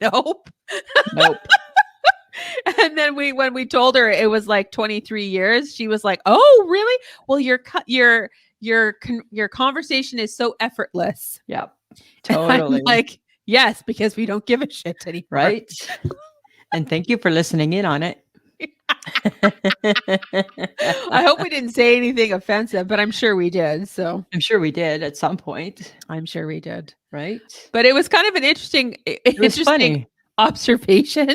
nope. And then when we told her it was like 23 years, she was like, oh, really? Well, your conversation is so effortless. Yep. Totally. I'm like, yes, because we don't give a shit anymore. Right. And thank you for listening in on it. I hope we didn't say anything offensive, but I'm sure we did. So I'm sure we did at some point. I'm sure we did. Right. But it was kind of an interesting Funny. observation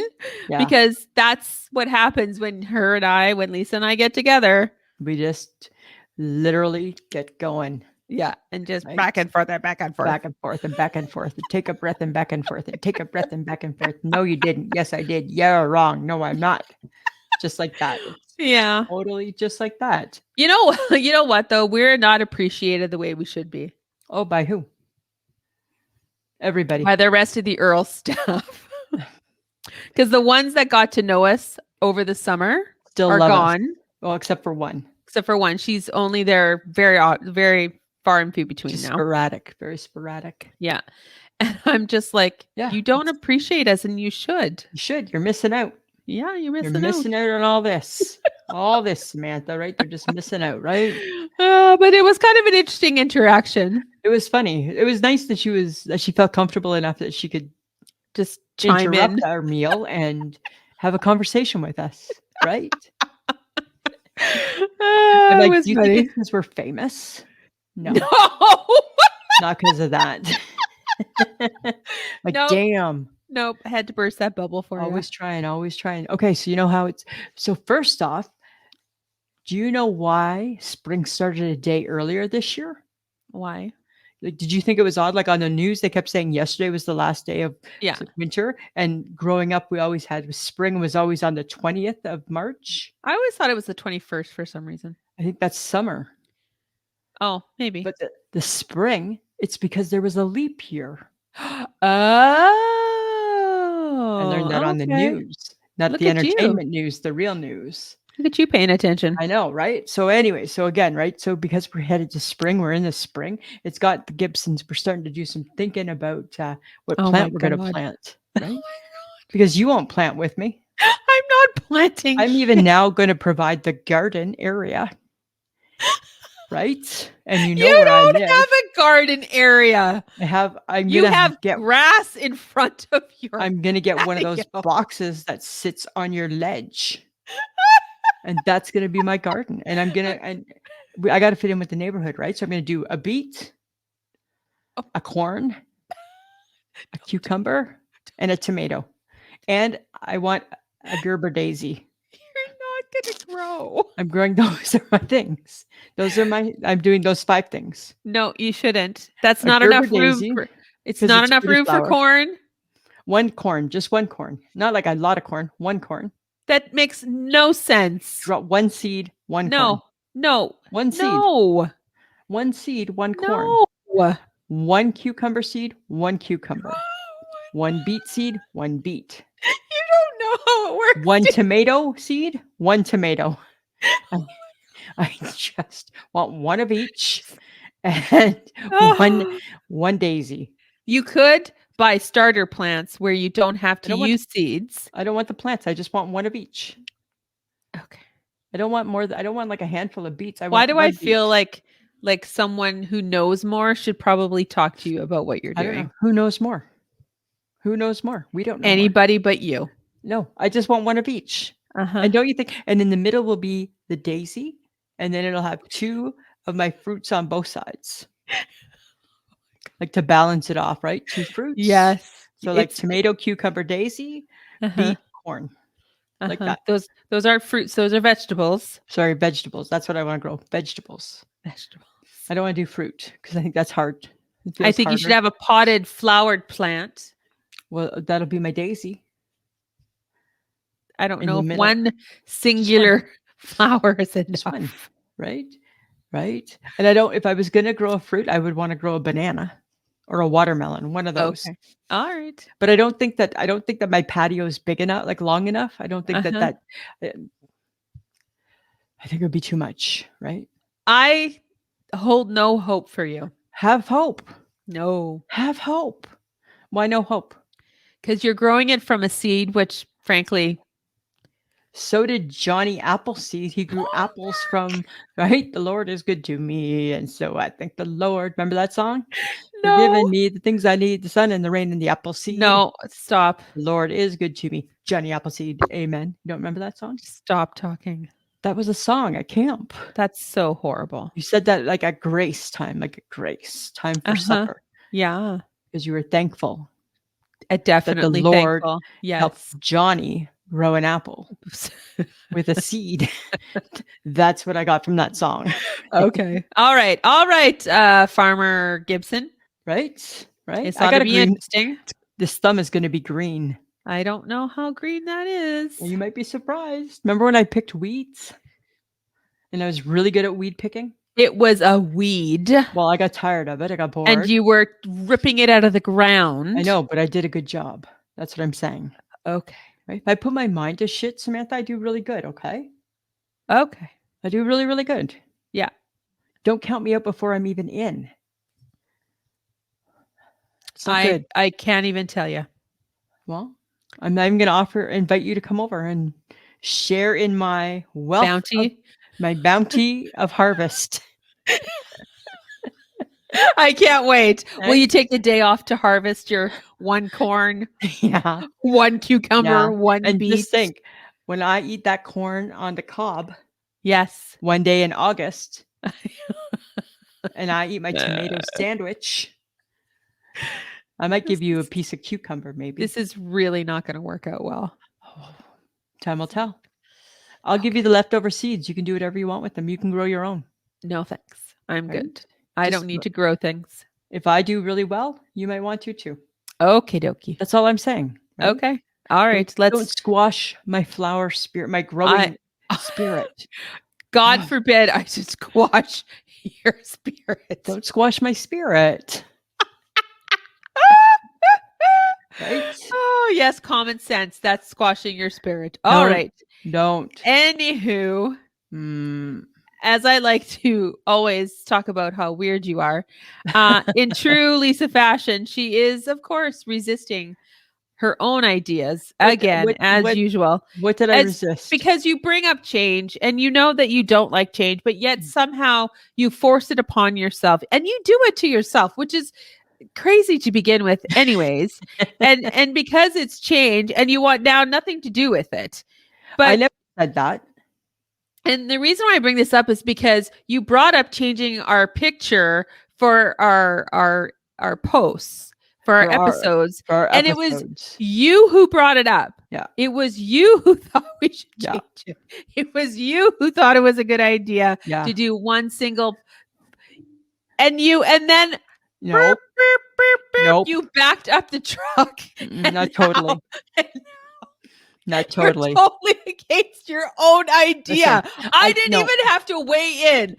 Yeah. because that's what happens when Lisa and I get together. We just literally get going. Yeah. And just Right. back and forth and back and forth. Back and forth and back and forth. And take a breath and back and forth. And take a breath and back and forth. No, you didn't. Yes, I did. You're wrong. No, I'm not. Just like that. It's Yeah. totally just like that. You know what though? We're not appreciated the way we should be. Oh, by who? Everybody. By the rest of the Earl staff. Because the ones that got to know us over the summer Still are love us. gone. Well, except for one. Except for one. She's only there very far and few between Just now. sporadic. Very sporadic. Yeah. And I'm just like, Yeah. you don't appreciate us and you should. You should. You're missing out. Yeah, you're You're missing missing out on all this. All this, Samantha, right? They're just missing out, right? But it was kind of an interesting interaction. It was funny. It was nice that she felt comfortable enough that she could Just chime interrupt in. our meal and have a conversation with us, right? I'm It like, was do you funny. think it's because we're famous? No, No. not because of that. Like, Nope. damn. Nope. I had to burst that bubble for Always trying, always trying. Okay, so you know how so first off, do you know why spring started a day earlier this year? you. Why? Like, did you think it was odd? Like on the news, they kept saying yesterday was the last day of Yeah. winter. And growing up, we always had spring was always on the 20th of March. I always thought it was the 21st for some reason. I think that's summer. Oh, maybe. But the spring, it's because there was a leap year. I learned that Oh, on the okay. news, not Look the at you. entertainment news, the real news. Look at you paying attention. I know, right? So anyway, so again, right? So because we're headed to spring, we're in the spring. It's got the Gibsons. We're starting to do some thinking about what Oh my plant we're going to God. plant, right? Because you won't plant with me. I'm not planting I'm even shit. now going to provide the garden area, right? And you know You where I don't live. have a garden area. I'm You gonna have get grass in front of your I'm gonna get one of those patio. boxes that sits on your ledge, and that's gonna be my garden. And I got to fit in with the neighborhood, right? So I'm gonna do a beet, Oh, a corn, a cucumber, and a tomato. And I want a Gerber daisy. you're not going to grow. I'm growing those are my things. I'm doing those 5 things. No, you shouldn't. That's A not Gerber enough room daisy for it's because not it's enough pretty room for flower. corn. 1 corn, just 1 corn. Not like a lot of corn, 1 corn. That makes no sense. Drop 1 seed, 1 corn. No. No. 1 seed, No. 1 seed, 1 corn. No. 1 cucumber seed, 1 cucumber. 1 beet seed, 1 beet. You don't know how it works. 1 tomato seed, 1 tomato. I just want 1 of each and 1 daisy. You could buy starter plants where you don't have to don't want use seeds. I don't want the plants. I just want 1 of each. Okay. I don't want more. I don't want like a handful of beets. I Why want do I 1 feel beet. like someone who knows more should probably talk to you about what you're I don't know. doing? Who knows more? Who knows more? We don't know more. Anybody but you. No, I just want 1 of each. Uh-huh. And don't you think? And in the middle will be the daisy, and then it'll have 2 of my fruits on both sides, like to balance it off, right? 2 fruits. Yes. So like tomato, cucumber, daisy, Uh-huh. beet, corn, like that. Those aren't fruits. Those are vegetables. Sorry, vegetables. That's what I want to grow. Vegetables. Vegetables. I don't want to do fruit because I think that's hard. I think you should have a potted flowered plant. Well, that'll be my daisy. I don't In know the if middle. one singular flower is enough. Right? Right? And I don't if I was gonna grow a fruit, I would want to grow a banana or a watermelon, one of those. Okay. All right. But I don't think that my patio is big enough, like long enough. I don't think Uh-huh. I think it would be too much, right? I hold no hope for you. Have hope. No. Have hope. Why no hope? Because you're growing it from a seed, which frankly, So did Johnny Appleseed. He grew apples from, right? The Lord is good to me. And so I thank the Lord. Remember that song? For no. giving me the things I need, the sun and the rain and the apple seed. No, stop. The Lord is good to me. Johnny Appleseed. Amen. You don't remember that song? Stop talking. That was a song at camp. That's so horrible. You said that like at grace time for supper. Yeah. Because you were thankful Definitely that the Lord thankful. helped Yes. Johnny grow an apple with a seed. That's what I got from that song. Okay. All right. Farmer Gibson. Right? It's I ought got to a be green. interesting. This thumb is going to be green. I don't know how green that is. Well, you might be surprised. Remember when I picked weeds? And I was really good at weed picking? It was a weed. Well, I got tired of it. I got bored. And you were ripping it out of the ground. I know, but I did a good job. That's what I'm saying. Okay. Right? If I put my mind to shit, Samantha, I do really good, okay? Okay. I do really, really good. Yeah. Don't count me out before I'm even in. It's not good. I can't even tell you. Well, I'm not even going to invite you to come over and share in my wealth, my bounty of harvest. I can't wait. Right? Will you take the day off to harvest your 1 corn, Yeah, 1 cucumber, 1 and beet? just think, when I eat that corn on the cob, Yes, one day in August, and I eat my tomato sandwich, I might give you a piece of cucumber, maybe. This is really not going to work out well. Oh, time will tell. I'll give you the leftover seeds. You can do whatever you want with them. You can grow your own. No, thanks. I'm Right? good. I don't need to grow things. If I do really well, you might want to too. Okay, dokie. That's all I'm saying. Right? Okay. All right. Don't squash my flower spirit, my growing spirit. God forbid I should squash your spirit. Don't squash my spirit. Right? Oh, yes, common sense. That's squashing your spirit. All right. Don't. Anywho, as I like to always talk about how weird you are, in true Lisa fashion, she is, of course, resisting her own ideas again, as usual. What did I resist? Because you bring up change and you know that you don't like change, but yet somehow you force it upon yourself and you do it to yourself, which is crazy to begin with anyways. and because it's change and you want now nothing to do with it. But I never said that. And the reason why I bring this up is because you brought up changing our picture for our posts, for our episodes. And it was you who brought it up. Yeah. It was you who thought we should change it. It was you who thought it was a good idea to do one single. And then nope. Nope. You backed up the truck. Not totally. Not totally. You're totally against your own idea. Listen, I didn't even have to weigh in.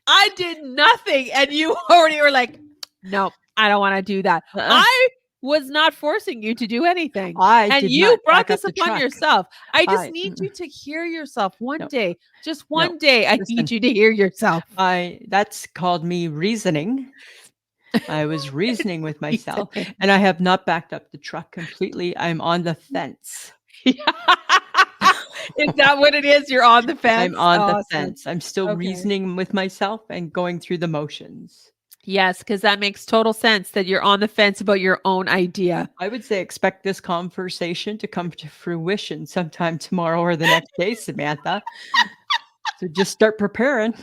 I did nothing. And you already were like, no, I don't want to do that. I was not forcing you to do anything. And you brought this upon yourself. I just need you to hear yourself one day. Just one day. I need you to hear yourself. That's called me reasoning. I was reasoning with myself and I have not backed up the truck completely. I'm on the fence. Is that what it is? You're on the fence? I'm on the fence. I'm still reasoning with myself and going through the motions. Yes, because that makes total sense that you're on the fence about your own idea. I would say expect this conversation to come to fruition sometime tomorrow or the next day, Samantha. So just start preparing.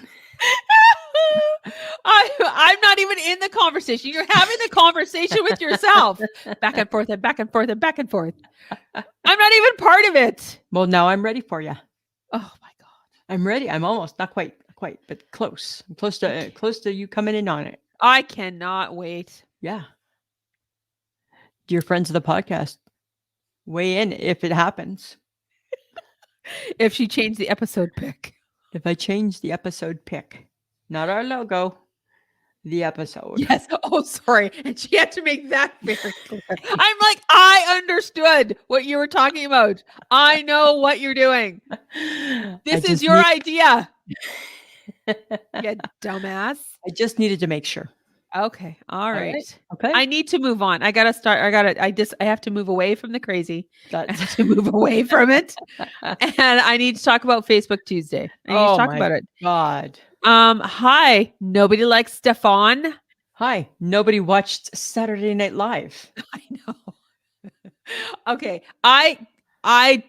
I'm not even in the conversation. You're having the conversation with yourself. Back and forth and back and forth and back and forth. I'm not even part of it. Well, now I'm ready for you. Oh my God. I'm ready. I'm almost not quite, but close. I'm close to you coming in on it. I cannot wait. Yeah. Dear friends of the podcast, weigh in if it happens. If she changed the episode pic. If I change the episode pic. Not our logo, the episode. Yes. Oh, sorry. And she had to make that very clear. I'm like, I understood what you were talking about. I know what you're doing. This is your idea. You dumbass. I just needed to make sure. Okay. All right. Okay. I need to move on. I have to move away from the crazy. I have to move away from it. And I need to talk about Facebook Tuesday. I need to talk about it. God. Hi. Nobody likes Stefan. Hi. Nobody watched Saturday Night Live. I know. Okay. I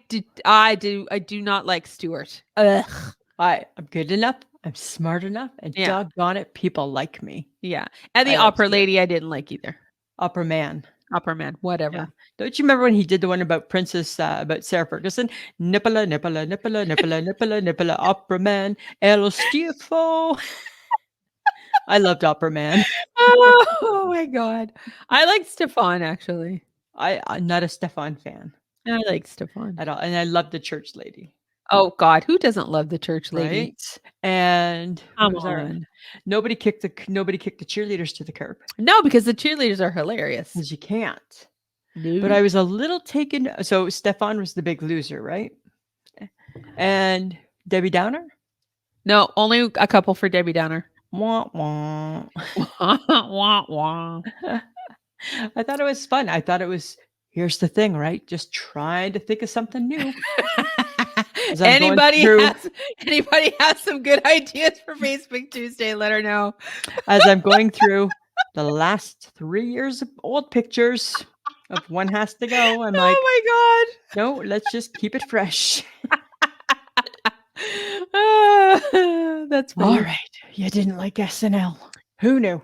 do not like Stuart. Ugh. I'm good enough. I'm smart enough, and doggone it, people like me. Yeah. And the opera lady I didn't like either. Opera man, whatever. Yeah. Don't you remember when he did the one about about Sarah Ferguson? Nippala, nippala, nippala, nippala, nippala, nippala, opera man, el stifo. I loved opera man. Oh my God. I like Stefan, actually. I'm not a Stefan fan. I like Stefan. At all. And I love the church lady. Oh God, who doesn't love the church lady? Right? And come on. Nobody kicked the cheerleaders to the curb. No, because the cheerleaders are hilarious. Because you can't. No. But I was a little taken. So Stefan was the big loser, right? And Debbie Downer? No, only a couple for Debbie Downer. Wah, wah. Wah, wah. I thought it was fun. I thought it was, here's the thing, right? Just trying to think of something new. Anybody has some good ideas for Facebook Tuesday, let her know. As I'm going through the last 3 years of old pictures of One Has to Go, I'm like, oh my God. No, let's just keep it fresh. That's funny. All right. You didn't like SNL. Who knew?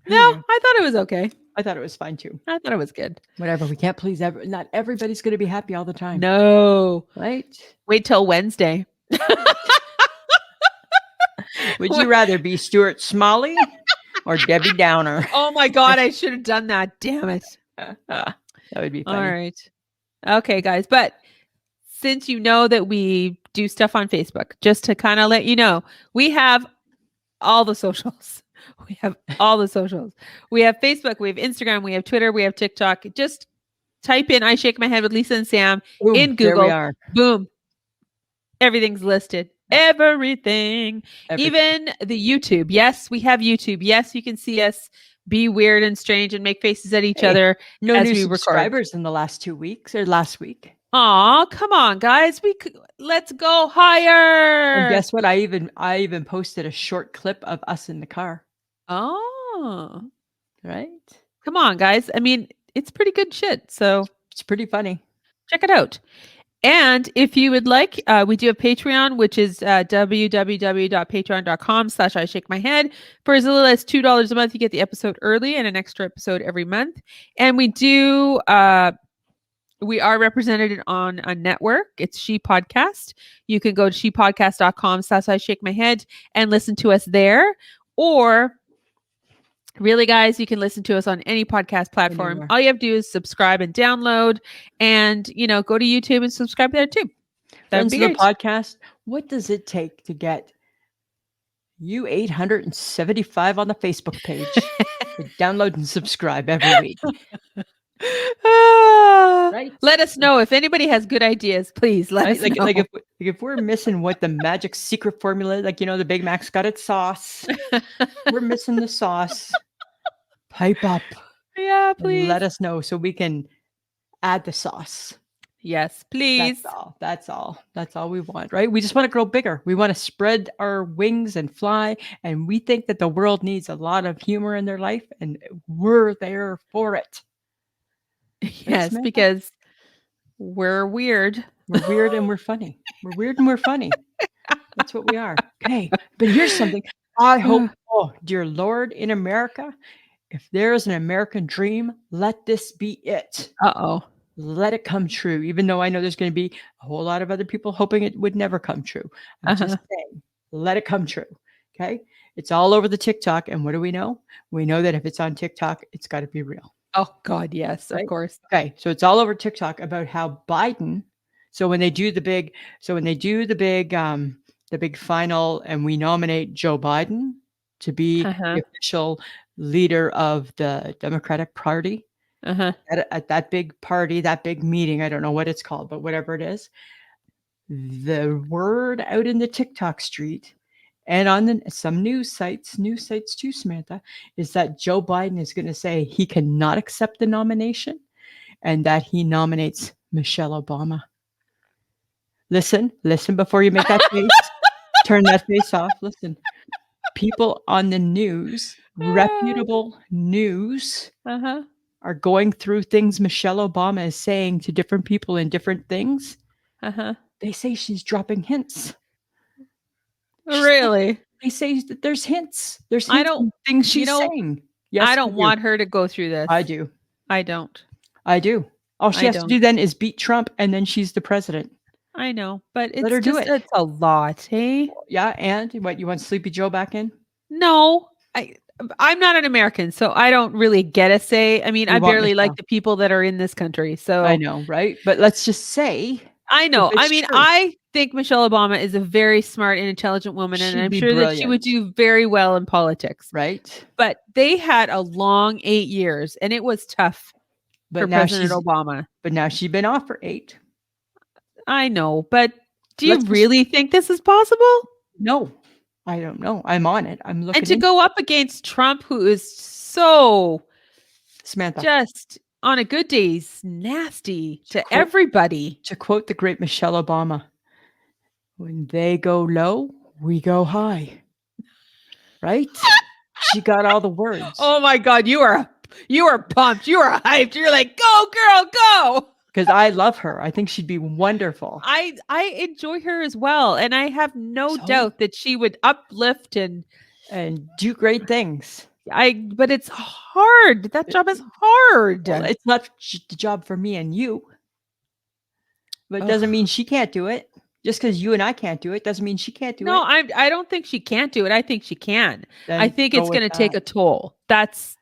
No, I thought it was okay. I thought it was fine too. I thought it was good. Whatever. We can't please not everybody's going to be happy all the time. No. Right? Wait till Wednesday. Would you rather be Stuart Smalley or Debbie Downer? Oh my God, I should have done that. Damn it. That would be funny. All right. Okay, guys. But since you know that we do stuff on Facebook, just to kind of let you know, we have all the socials. We have all the socials. We have Facebook, we have Instagram, we have Twitter, we have TikTok. Just type in I Shake My Head with Lisa and Sam Boom, in there we Google. are. Boom. Everything's listed. Yep. Everything. Everything. Even the YouTube. Yes, we have YouTube. Yes, you can see us be weird and strange and make faces at each Hey, other no as new we record. subscribers in the last 2 weeks or last week. Aw, come on, guys. Let's go And higher. guess what? I even posted a short clip of us in the car. Oh, Right? come on, guys. I mean, it's pretty good shit. So It's pretty funny. check it out. And if you would like, we do have Patreon, which is www.patreon.com/I Shake My Head. For as little as $2 a month, you get the episode early and an extra episode every month. And we do, we are represented on a network. It's She Podcast. You can go to shepodcast.com/I Shake My Head and listen to us there. Or really, guys, you can listen to us on any podcast platform. Anywhere. All you have to do is subscribe and download, and go to YouTube and subscribe there too. That'd Friends be of the great. podcast, what does it take to get you 875 on the Facebook page to download and subscribe every week? Right? Let us know if anybody has good ideas. Please let Right? us know. Like if we're missing what the magic secret formula, the Big Mac's got its sauce. We're missing the sauce. Pipe up. Yeah, And please. let us know so we can add the sauce. Yes, please. That's all we want, right? We just want to grow bigger. We want to spread our wings and fly. And we think that the world needs a lot of humor in their life, and we're there for it. Yes, Samantha? because we're weird. We're weird and we're funny. We're weird and we're funny. That's what we are. Okay. But here's something. I hope, oh, dear Lord, in America, if there is an American dream, let this be it. Uh-oh. Let it come true, even though I know there's going to be a whole lot of other people hoping it would never come true. I'm just saying, let it come true. Okay. It's all over the TikTok. And what do we know? We know that if it's on TikTok, it's got to be real. Oh, God, yes, Right? of course. Okay. So it's all over TikTok about how Biden. So when they do the big, the big final, and we nominate Joe Biden to be the official leader of the Democratic Party, at that big party, that big meeting, I don't know what it's called, but whatever it is, the word out in the TikTok street and on some news sites too, Samantha, is that Joe Biden is going to say he cannot accept the nomination and that he nominates Michelle Obama. Listen before you make that face. Turn that face off. Listen, people on the news, reputable news, are going through things Michelle Obama is saying to different people in different things. They say she's dropping hints. Really? They say that there's hints. There's I hints don't- in things she's saying. Yes, I don't want her to go through this. I do. I don't. I do. All she has to do then is beat Trump, and then she's the president. I know, but Let her it's do just, it. it's a lot, hey? Yeah, and what, you want Sleepy Joe back in? No, I'm not an American, so I don't really get a say. I mean, We I want barely like Michelle. the people that are in this country, so I know, right? But let's just say I know. if it's I mean, true. I think Michelle Obama is a very smart and intelligent woman, and She'd I'm be sure that she would brilliant. do very well in politics. Right? But they had a long 8 years, and it was tough for now President Obama. But now she's been off for 8. I know, but do you Let's just- really think this is possible? No, I don't know. I'm on it. I'm looking And to into go up against Trump, who is so Samantha. just on a good day, he's nasty to quote- everybody. To quote the great Michelle Obama, when they go low, we go high. Right? She got all the words. Oh my God, you are pumped. You are hyped. You're like, go girl, go. Because I love her. I think she'd be wonderful. I enjoy her as well. And I have no doubt that she would uplift and do great things. But it's hard. That job is hard. Well, it's not the job for me and you. But it doesn't mean she can't do it. Just because you and I can't do it doesn't mean she can't do it. No, I don't think she can't do it. I think she can. Then I think it's go going with to take that. a toll. That's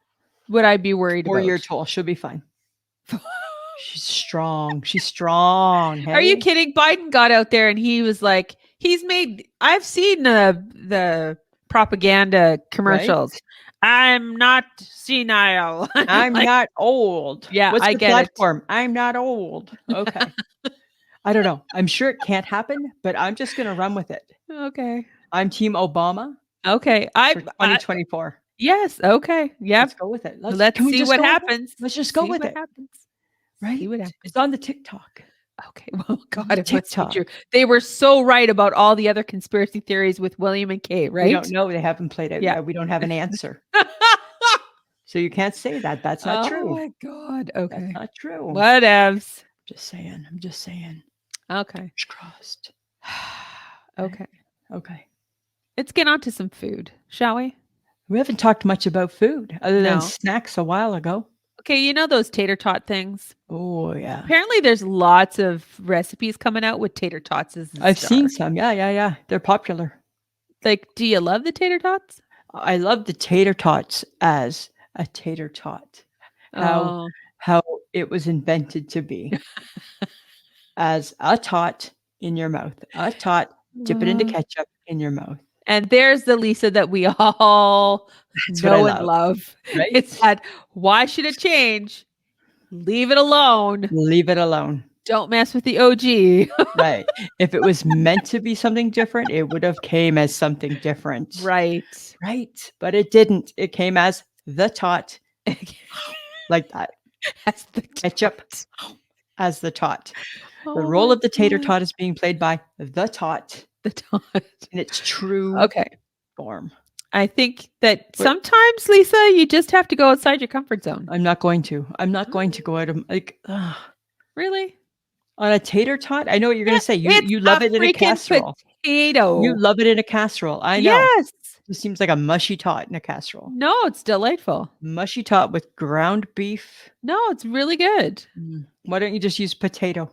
what I'd be worried about. 4-year toll. She'll be fine. She's strong. She's strong. Are you Hey, kidding? Biden got out there and he was like, I've seen the propaganda right? commercials. I'm not senile. I'm I'm like, not old. yeah, What's I your get it. platform? I'm not old. Okay. I don't know. I'm sure it can't happen, but I'm just going to run with it. Okay. I'm Team Obama Okay. for 2024. Yes. Okay. Let's Yep. go with it. Let's Can we see just what go with it? happens. Let's just go See with what it. happens. See Right? what happens. It's on the TikTok. Okay. Well, On God, the it must be true. TikTok. They were so right about all the other conspiracy theories with William and Kate, We don't right? know. They haven't played out Yeah. yet. We don't have an answer. So you can't say that. That's not Oh true. my God. That's Okay. not true. Whatevs. Just saying. I'm just saying. Okay. Fingers crossed. Okay. Okay. Let's get on to some food, shall we? We haven't talked much about food other than No. snacks a while ago. Okay, you know those tater tot things? Oh, yeah. Apparently there's lots of recipes coming out with tater tots as the I've star. seen some. Yeah. They're popular. Like, do you love the tater tots? I love the tater tots as a tater tot. Oh. How it was invented to be as a tot in your mouth. A tot, dip it into ketchup in your mouth. And there's the Lisa that we all That's what I know and love. love. Right? It's that, why should it change? Leave it alone. Leave it alone. Don't mess with the OG. Right. If it was meant to be something different, it would have came as something different. Right. Right. But it didn't. It came as the tot, like that. That's the Ketchup tot. as the tot. Oh The role my of the tater God. tot is being played by the tot The tot. in its true Okay. form. I think that But- sometimes, Lisa, you just have to go outside your comfort zone. I'm not going to. I'm not going to go out of like Really? on a tater tot. I know what you're going to say. You love it in a freaking casserole. potato. You love it in a casserole. I know. Yes. It seems like a mushy tot in a casserole. No, it's delightful. Mushy tot with ground beef. No, it's really good. Why don't you just use potato?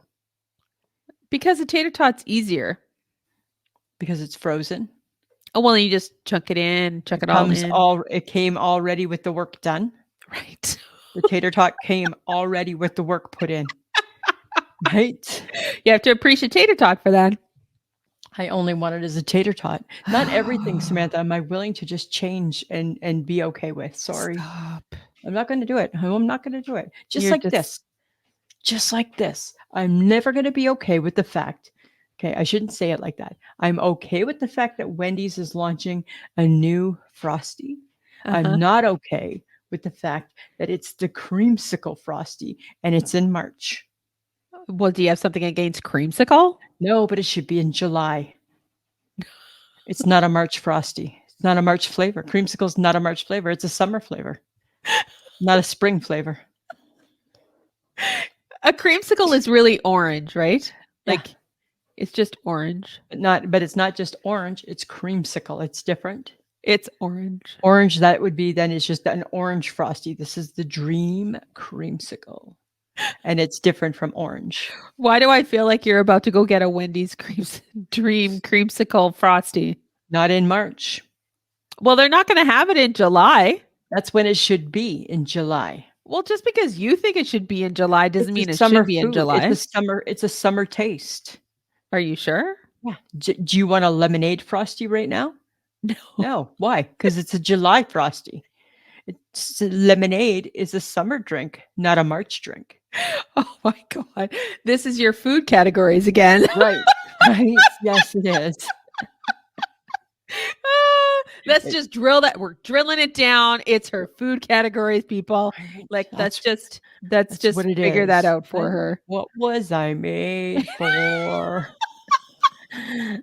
Because a tater tot's easier. Because it's frozen. Oh, well, you just chunk it in, chuck it all in. It came already with the work done. Right. The tater tot came already with the work put in. Right? You have to appreciate tater tot for that. I only want it as a tater tot. Not everything, Samantha, am I willing to just change and be okay with. Sorry. Stop. I'm not going to do it. I'm not going to do it. You're This. Just like this. I'm never going to be okay with the fact. Okay, I shouldn't say it like that. I'm okay with the fact that Wendy's is launching a new Frosty. I'm not okay with the fact that it's the creamsicle Frosty and it's in March. Well, do you have something against creamsicle? No, but it should be in July. It's not a March Frosty. It's not a March flavor. Creamsicle's not a March flavor. It's a summer flavor, not a spring flavor. A creamsicle is really orange, right? Yeah. Like, it's just orange. But it's not just orange. It's creamsicle. It's different. It's orange. Orange, that would be then it's just an orange Frosty. This is the dream creamsicle. And it's different from orange. Why do I feel like you're about to go get a Wendy's dream creamsicle Frosty? Not in March. Well, they're not going to have it in July. That's when it should be, in July. Well, just because you think it should be in July doesn't mean it summer should be in food. July. It's a summer taste. Are you sure? Yeah. Do you want a lemonade Frosty right now? No. No. Why? Because it's a July Frosty. Lemonade is a summer drink, not a March drink. Oh my God. This is your food categories again. Right. Right. Yes, it is. Let's just drill that. We're drilling it down. It's her food categories, people. Like that's just what it figure is. that out for her. What was I made for?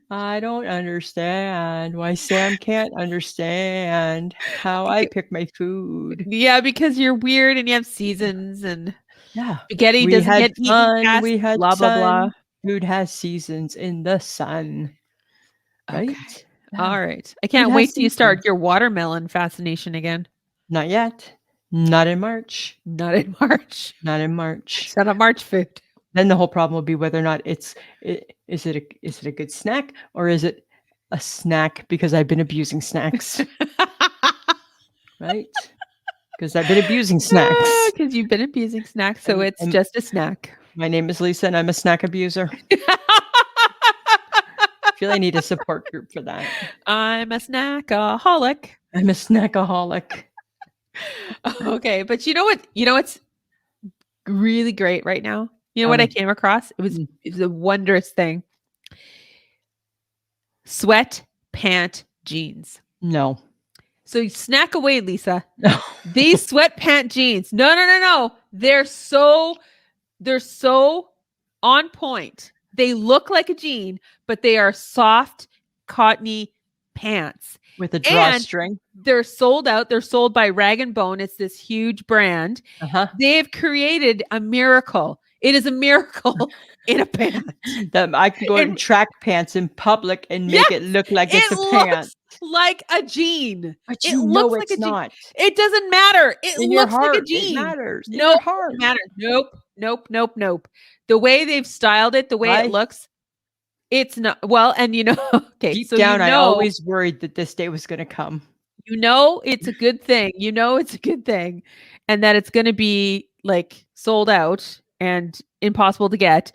I don't understand why Sam can't understand how I pick my food. Yeah, because you're weird and you have seasons and Yeah. spaghetti doesn't get eaten past We had blah blah blah. Food has seasons in the sun. Right? Okay. Yeah. All right. I can't has wait till you start seasons. your watermelon fascination again. Not yet. Not in March. Not in March. Not in March. It's not a March food. Then the whole problem will be whether or not is it a good snack or is it a snack because I've been abusing snacks, right? 'cause I've been abusing snacks. Because you've been abusing snacks, so And it's just a snack. my name is Lisa, and I'm a snack abuser. I feel I need a support group for that. I'm a snackaholic. I'm a snackaholic. Okay, but you know what? You know what's really great right now? You know what I came across? It was a wondrous thing. Sweatpant jeans. No. So you snack away, Lisa. No. These sweatpant jeans. No. They're so on point. They look like a jean, but they are soft, cottony pants. With a And drawstring. they're sold out. They're sold by Rag & Bone. It's this huge brand. Uh-huh. They've created a miracle. It is a miracle in a pant. That I can go in track pants in public and make it look like it's a pant. Like a jean. But It you looks know like it's a jean. not. It doesn't matter. It In your looks like a heart, jean. it matters. In No, your heart. it matters. Nope. The way they've styled it, the way it looks, it's not well. And you know, okay, Deep so down, you I know, always worried that this day was going to come. you know, it's a good thing. You know, it's a good thing, and that it's going to be like sold out and impossible to get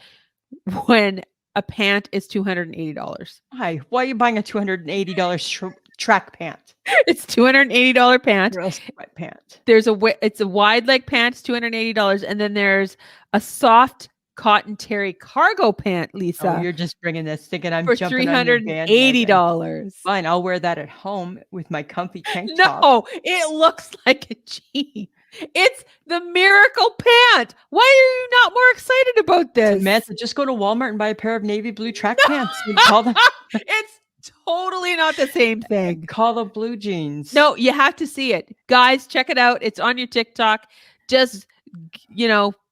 when a pant is $280. Why? Why are you buying a $280 track pant? It's $280 pant. Or a sweatpant. It's a wide leg pant, it's $280, and then there's a soft cotton terry cargo pant, Lisa. Oh, you're just bringing this, thinking I'm for jumping on your bandwagon. $380. Fine, I'll wear that at home with my comfy tank top. No, it looks like a jean. It's the miracle pant. Why are you not more excited about this? Samantha, just go to Walmart and buy a pair of navy blue track pants. And call them. It's totally not the same thing. Call them blue jeans. No, you have to see it. Guys, check it out. It's on your TikTok. Just,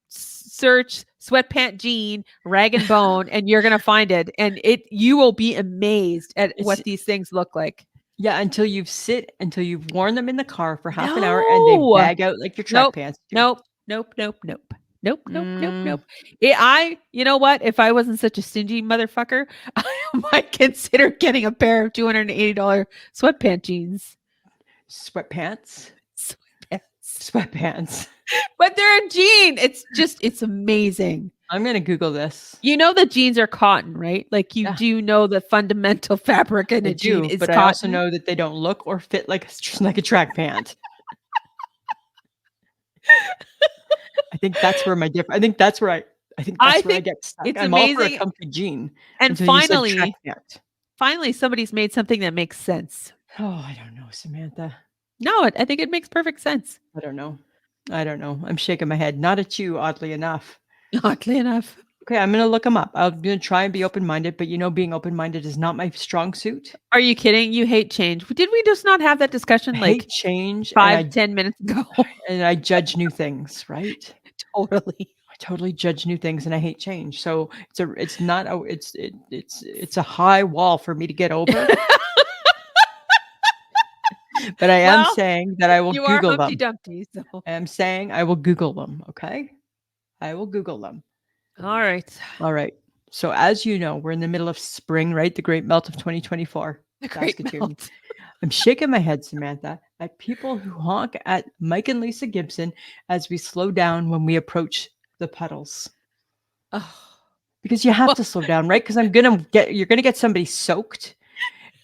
search sweatpant jean, Rag & Bone, and you're going to find it. And you will be amazed at what these things look like. Yeah, until you've worn them in the car for half an hour and they bag out like your track pants. Nope. You know what? If I wasn't such a stingy motherfucker, I might consider getting a pair of $280 sweatpant jeans. Sweatpants. But they're a jean. It's amazing. I'm going to Google this. You know that jeans are cotton, right? Like you do know the fundamental fabric in a jean is but cotton. I also know that they don't look or fit like a track pant. I think that's where I get stuck. I'm amazing. all for a comfy jean. And finally somebody's made something that makes sense. Oh, I don't know, Samantha. No, I think it makes perfect sense. I don't know. I'm shaking my head. Not at you, oddly enough. Oddly enough. Okay, I'm going to look them up. I'm going to try and be open-minded, but being open-minded is not my strong suit. Are you kidding? You hate change. Did we just not have that discussion hate change 5-10 minutes ago? And I judge new things, right? Totally. I totally judge new things and I hate change. So it's a high wall for me to get over. But I am saying that I will Google them. So. I am saying I will Google them. Okay. I will Google them. All right. So as you know, we're in the middle of spring, right? The great melt of 2024. The great melt. I'm shaking my head, Samantha, at people who honk at Mike and Lisa Gibson as we slow down when we approach the puddles. Oh. Because you have to slow down, right? Because you're gonna get somebody soaked.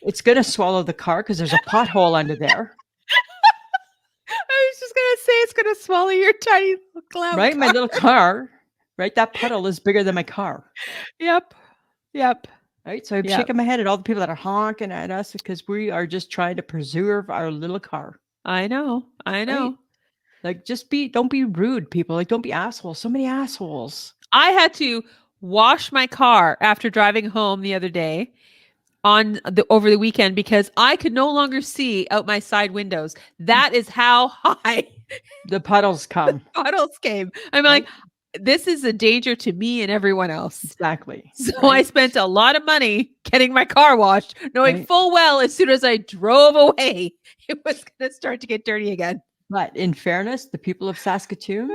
It's gonna swallow the car because there's a pothole under there. I was just gonna say it's gonna swallow your tiny little clown. Right, car. my little car. Right, that puddle is bigger than my car. Yep. Right, so I'm shaking my head at all the people that are honking at us because we are just trying to preserve our little car. I know. Right? Like, don't be rude, people. Like, don't be assholes. So many assholes. I had to wash my car after driving home the other day over the weekend because I could no longer see out my side windows. That is how high the puddles come. Puddles came. I'm like, this is a danger to me and everyone else. Exactly. So I spent a lot of money getting my car washed, knowing full well as soon as I drove away, it was going to start to get dirty again. But in fairness, the people of Saskatoon,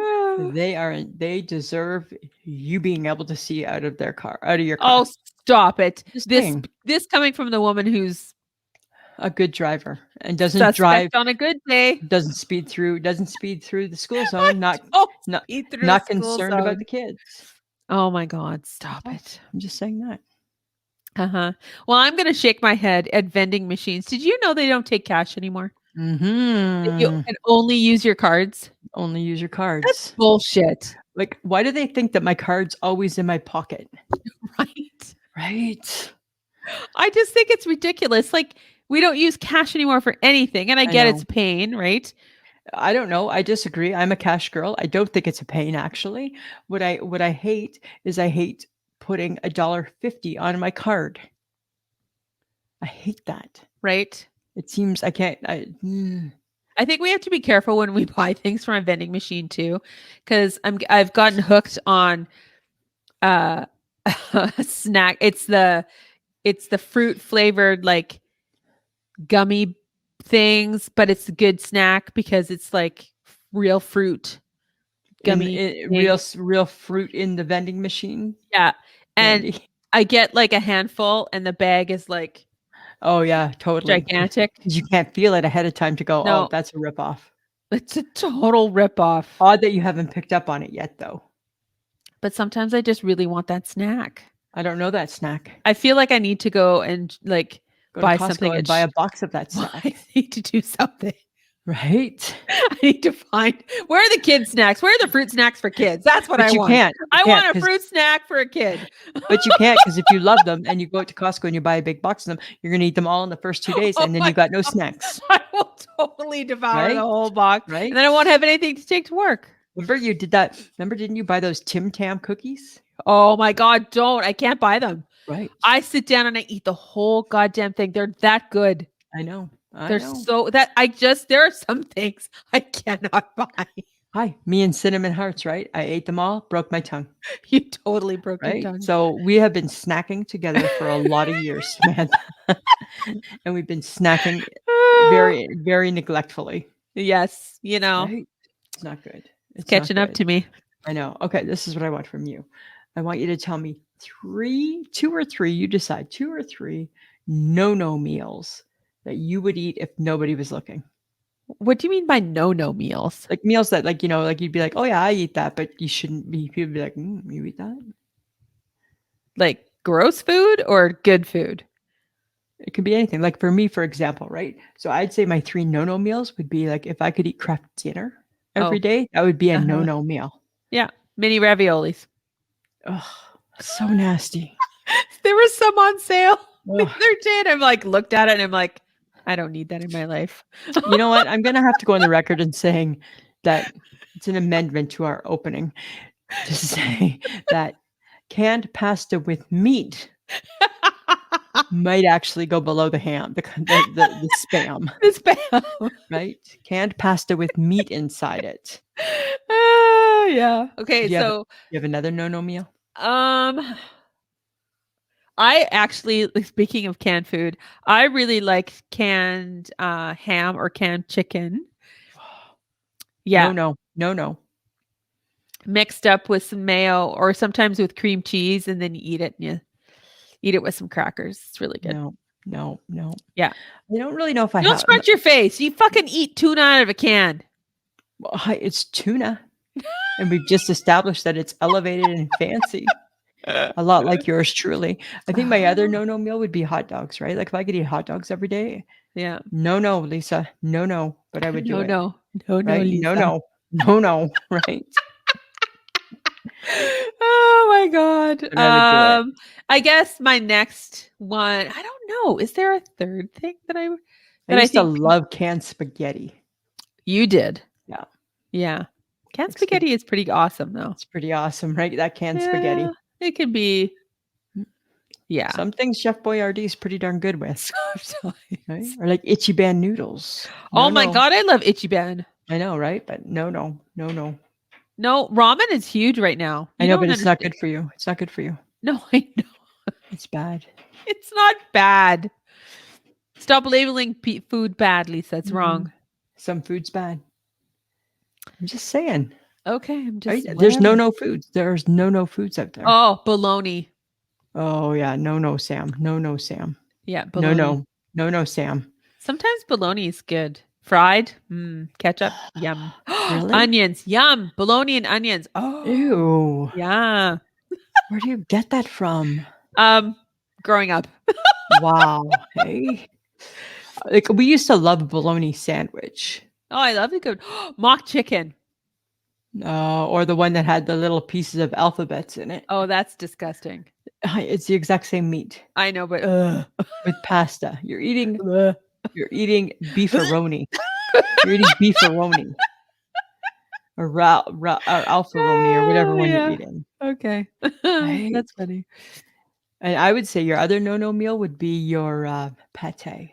they deserve you being able to see out of your car. Oh, stop it. This coming from the woman who's a good driver and Suspect on a good day. doesn't speed through the school zone, Don't not speed through a not school concerned about zone. the kids. Oh my God, stop Oh, it. I'm just saying that. Uh-huh. Well, I'm gonna shake my head at vending machines. Did you know they don't take cash anymore? That you Mhm. can only use your cards? Only use your That's cards. bullshit, Like, why do they think that my card's always in my pocket? right? Right? I just think it's ridiculous. Like, we don't use cash anymore for anything, and I I get it's know. a pain, right? I don't know. I disagree. I'm a cash girl. I don't think it's a pain actually. What I hate is I hate putting $1.50 on my card. I hate that. Right? It seems I can't I think we have to be careful when we buy things from a vending machine too, because I've gotten hooked on uh a snack. It's the fruit flavored like gummy things, but it's a good snack because it's like real fruit gummy real thing. real fruit in the vending machine Yeah. And candy. I get like a handful and the bag is like Oh yeah, totally. gigantic. Because you can't feel it ahead of time to go, "Oh, No, that's a ripoff." it's a total ripoff. Odd that you haven't picked up on it yet though. But sometimes I just really want that snack. I don't know that snack. I feel like I need to go and like Go to buy Costco something and at buy a box of that well, I snack. need to do something. Right? I need to find where are the kids snacks? Where are the fruit snacks for kids? That's what I But you want. can't. You I can't want a because fruit snack for a kid. but you can't because if you love them and you go out to Costco and you buy a big box of them, you're gonna eat them all in the first 2 days, Oh and then my you got no god. snacks, I will totally devour the right? whole box and Right? then I won't have anything to take to work. Remember you did that remember didn't you buy those Tim Tam cookies? Oh my god, don't. I can't buy them. Right. I sit down and I eat the whole goddamn thing. They're that good. I know. I They're know. so that I just there are some things I cannot buy. Hi, me and cinnamon hearts, right? I ate them all, broke my tongue, You totally broke your right? tongue. So we have been snacking together for a lot of years, Samantha, and we've been snacking Ah, very, very neglectfully, yes, right? It's not good. it's It's not catching up good. to me. I know. Okay, this is what I want from you. I want you to tell me 2 or 3, you decide, 2 or 3 no-no meals that you would eat if nobody was looking. What do you mean by no meals? Like meals that like you'd be like, "Oh yeah, I eat that," but you shouldn't be people would be like, you eat that?" Like gross food or good food? It could be anything. Like for me, for example, right? So I'd say my 3 no-no meals would be like if I could eat craft dinner every Oh, day, that would be a uh-huh. no-no meal. Yeah, mini raviolis. Ugh, so nasty. There was some on sale the Ugh. other day, and I'm like, looked at it, and I'm like, I don't need that in my life. You know what? I'm gonna have to go on the record and saying that it's an amendment to our opening to say that canned pasta with meat might actually go below the ham, the spam, It's bad. right? Canned pasta with meat inside it. Yeah. Okay, Do you have so you have another no-no meal? um I actually like, speaking of canned food, I really like canned ham or canned chicken. No, Yeah, no. No, no. mixed up with some mayo or sometimes with cream cheese, and then you eat it and you eat it with some crackers. It's really good. No, no, no. Yeah. I don't really know if I Don't have scrunch your face. You fucking eat tuna out of a can. well, hi, it's tuna, and we've just established that it's elevated and fancy, a lot like yours truly. I think my other no-no meal would be hot dogs, right? Like, if I could eat hot dogs every day, Yeah. no, no, Lisa, no, no, but I would do No, it, no. No, no, right? No, Lisa. no, no, no, right? Oh my god. But I would do it. I guess my next one, I don't know. Is there a third thing I that I used to think love canned spaghetti. you did? Yeah, Yeah. Canned like spag spaghetti is pretty awesome though. it's pretty awesome, right? That canned Yeah. spaghetti. It can be Mm, yeah. some things Chef Boyardee is pretty darn good with, right? Sometimes. Or like Itchy Band noodles. Oh No, my no. god, I love Ichiban. I know, right? But no, no, no, no. No, ramen is huge right now. I You know, but don't it's not understand. good for you. It's not good for you. No, I know. It's bad. It's not bad. Stop labeling food bad, Lisa. It's Mhm. wrong. Some food's bad. I'm just saying. Okay, I'm Right? just There's whatever. no foods. There's no foods out there. Oh, bologna. Oh yeah, no, no, Sam. No, no, Sam. Yeah, No, bologna. no, no, no, Sam. Sometimes bologna is good. Fried, ketchup, yum. Really? Onions, yum. Bologna and onions. Oh, Ew. yeah. Where do you get that from? Um, Growing up. Wow. Hey. Like, we used to love a bologna sandwich. Oh, I love the good mock chicken. Or the one that had the little pieces of alphabets in it. Oh, that's disgusting. It's the exact same meat I know, but with pasta. ugh. You're eating beefaroni. You're eating beefaroni or alfaroni or whatever Oh, one you're yeah. eating. Okay. Right? That's funny. And I would say your other no-no meal would be your pate.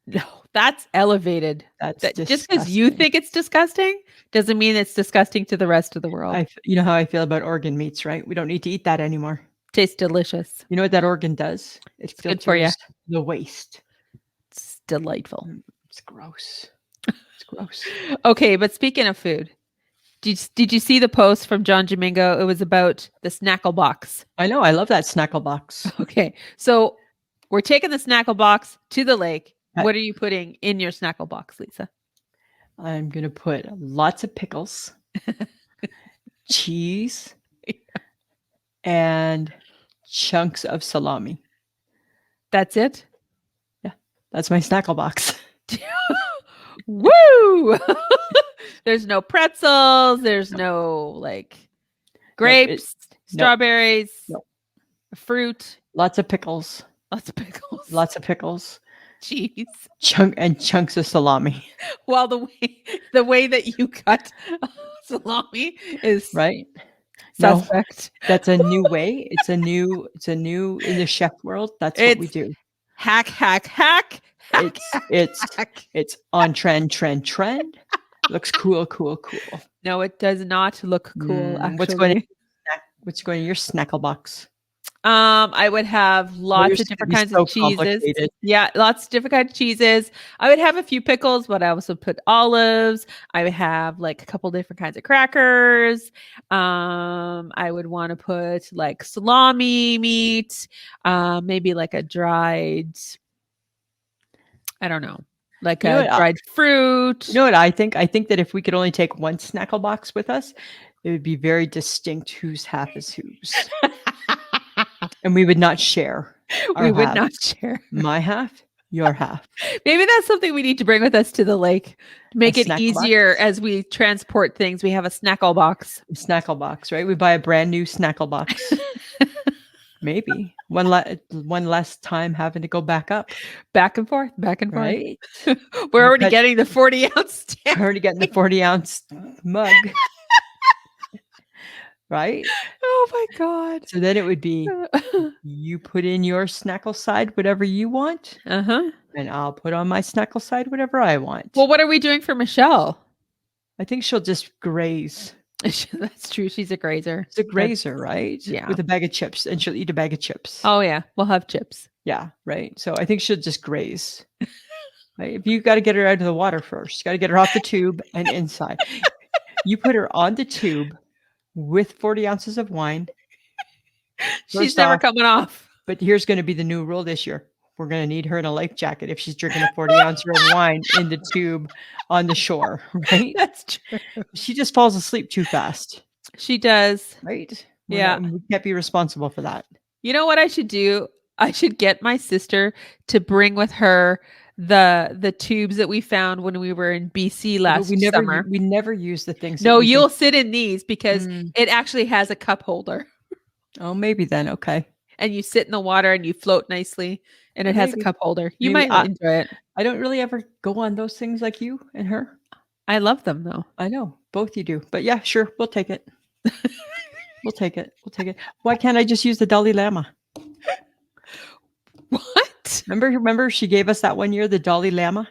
No, that's elevated. That's That just because you disgusting. think it's disgusting doesn't mean it's disgusting to the rest of the world. You know how I feel about organ meats, right? We don't need to eat that anymore. Tastes delicious. You know what that organ does? It It's good for you. filters the waste. It's delightful. It's gross. It's gross. Okay, but speaking of food, did you see the post from John Domingo? It was about the snackle box. I know. I love that snackle box. Okay, so we're taking the snackle box to the lake. I- What are you putting in your snackle box, Lisa? I'm going to put lots of pickles, cheese, and chunks of salami. That's it? That's my snackle box. Woo! There's no pretzels. There's no like grapes, strawberries, Nope. fruit. Lots of pickles. Lots of pickles. Lots of pickles. Cheese. Chunks of salami. Well, the way that you cut salami is Right? No, suspect. that's a new way. It's a new in the chef world. That's what we It's do. hack, hack, hack. Hack, It's on trend. Looks cool. No, it does not look cool. Actually, What's going in your snackle box? I would have lots yours of is gonna different be kinds so of cheeses. complicated. Yeah, lots of different kinds of cheeses. I would have a few pickles, but I also put olives. I would have like a couple different kinds of crackers. I would want to put like salami meat, maybe like a dried, I don't know, like You know a what? dried fruit. You know what I think? I think that if we could only take one snackle box with us, it would be very distinct whose half is whose. And we would not share. We would not share. My half, your half. Maybe that's something we need to bring with us to the lake. Make it snackle easier box? as we transport things. We have a snackle box. Snackle box, right? We buy a brand new snackle box. Maybe one less time having to go back up, Back and forth, back and right? forth. We're already got- getting the 40-ounce I'm already getting the 40-ounce mug, right? Oh my God. So then it would be you put in your snackle side whatever you want, Uh-huh. and I'll put on my snackle side whatever I want. Well, what are we doing for Michelle? I think she'll just graze. That's true. She's a grazer. It's a grazer, right? Yeah. With a bag of chips, and she'll eat a bag of chips. Oh yeah, we'll have chips. Yeah, right. So I think she'll just graze. Right? If you got to get her out of the water first, you got to get her off the tube and inside. You put her on the tube with 40 ounces of wine. She's First never off, coming off. But here's going to be the new rule this year. We're going to need her in a life jacket if she's drinking a 40-ounce of wine in the tube on the shore, right? That's true. She just falls asleep too fast, She does. right? Yeah. We can't be responsible for that. You know what I should do? I should get my sister to bring with her the tubes that we found when we were in BC last summer. We never use the things. No, you'll sit in these because Mm. it actually has a cup holder. Oh, maybe then. Okay. And you sit in the water and you float nicely and it has a Maybe. cup holder. You Maybe might enjoy it. I don't really ever go on those things like you and her. I love them though. I know both you do, but yeah, sure. We'll take it. We'll take it. Why can't I just use the Dalai Lama? What? Remember she gave us that one year, the Dalai Lama,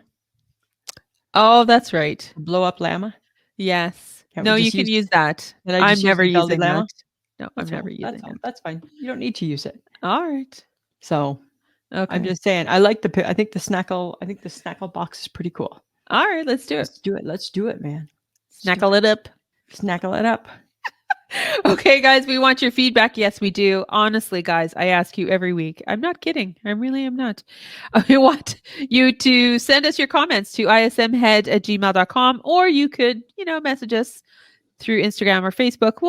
Oh, that's right. blow up llama. Yes. Can't we No, you just can use- use that. Can I I'm just use never the Dalai using Lama? that. No, I'm That's never all. using it. That's fine. You don't need to use it. All right. So Okay. I'm just saying, I think the snackle box is pretty cool. All right, let's do it. Let's do it. Let's do it, man. Snackle it up. Snackle it up. Okay, guys, we want your feedback. Yes, we do. Honestly, guys, I ask you every week. I'm not kidding. I really am not. We want you to send us your comments to ismhead@gmail.com, or you could, message us through Instagram or Facebook.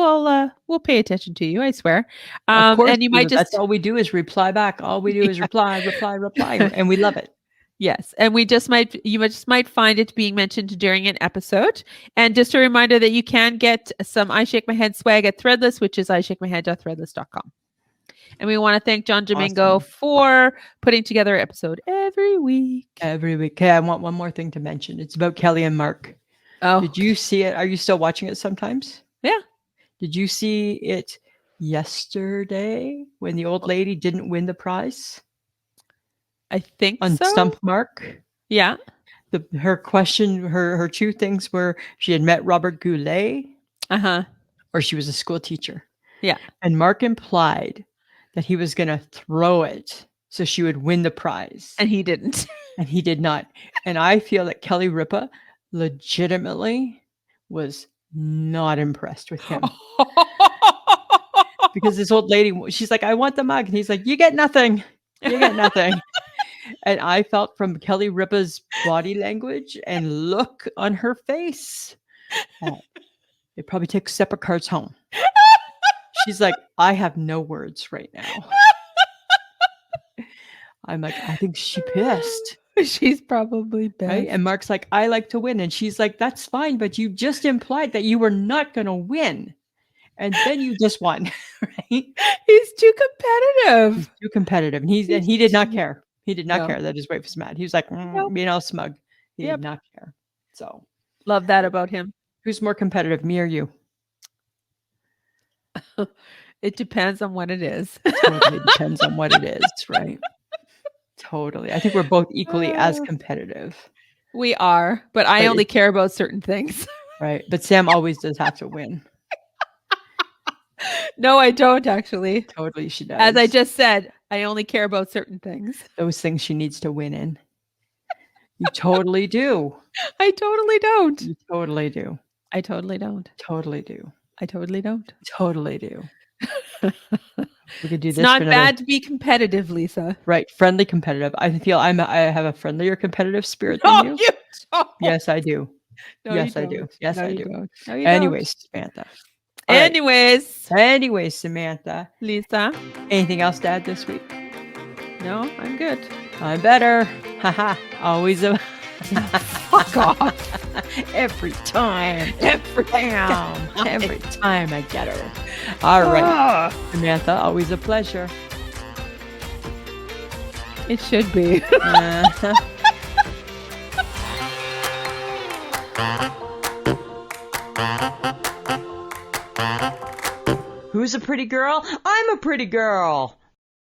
We'll pay attention to you, I swear. Of course And you we might will. That's just all we do is reply back. All we do is reply, and we love it. Yes, and you just might find it being mentioned during an episode. And just a reminder that you can get some I Shake My Head swag at Threadless, which is ishakemyhead.threadless.com. And we want to thank John Domingo Awesome. for putting together an episode every week. Every week. Okay, I want one more thing to mention. It's about Kelly and Mark. Oh, Did you see it? Are you still watching it sometimes? Yeah. Did you see it yesterday when the old lady didn't win the prize? I think On so. Stump Mark? Yeah. Her question, her two things were she had met Robert Goulet or she was a school teacher. Yeah. And Mark implied that he was going to throw it so she would win the prize. And he didn't. And he did not. And I feel that Kelly Ripa legitimately was not impressed with him. Because this old lady, she's like, I want the mug. And he's like, you get nothing. You get nothing. And I felt from Kelly Ripa's body language and look on her face, they probably take separate cards home. She's like, I have no words right now. I'm like, I think she pissed. She's probably pissed. Right? And Mark's like, I like to win. And she's like, that's fine, but you just implied that you were not going to win. And then you just won, right? He's too competitive. He's too competitive. And he did not care. He did not care that his wife was mad. He was like, being all smug. He did not care. So love that about him. Who's more competitive, me or you? It depends on what it is. Totally depends on what it is, right? Totally. I think we're both equally as competitive. We are, but I only care about certain things. Right. But Sam always does have to win. No, I don't actually. Totally she does. As I just said, I only care about certain things. Those things she needs to win in. You totally do. I totally don't. You totally do. I totally don't. Totally do. I totally don't. Totally do. We could do it's this. Not bad to be competitive, Lisa. Right. Friendly competitive. I feel I have a friendlier competitive spirit than you. You don't. Yes, I do. No, yes, you I don't. do. Yes, No, I you do. don't. No, you Anyways, don't. Samantha. Anyways, Samantha. Lisa. Anything else to add this week? No, I'm good. I'm better. Haha. Always a Fuck off. Every time. Every time I get her. All right. Samantha, always a pleasure. It should be. Who's a pretty girl? I'm a pretty girl.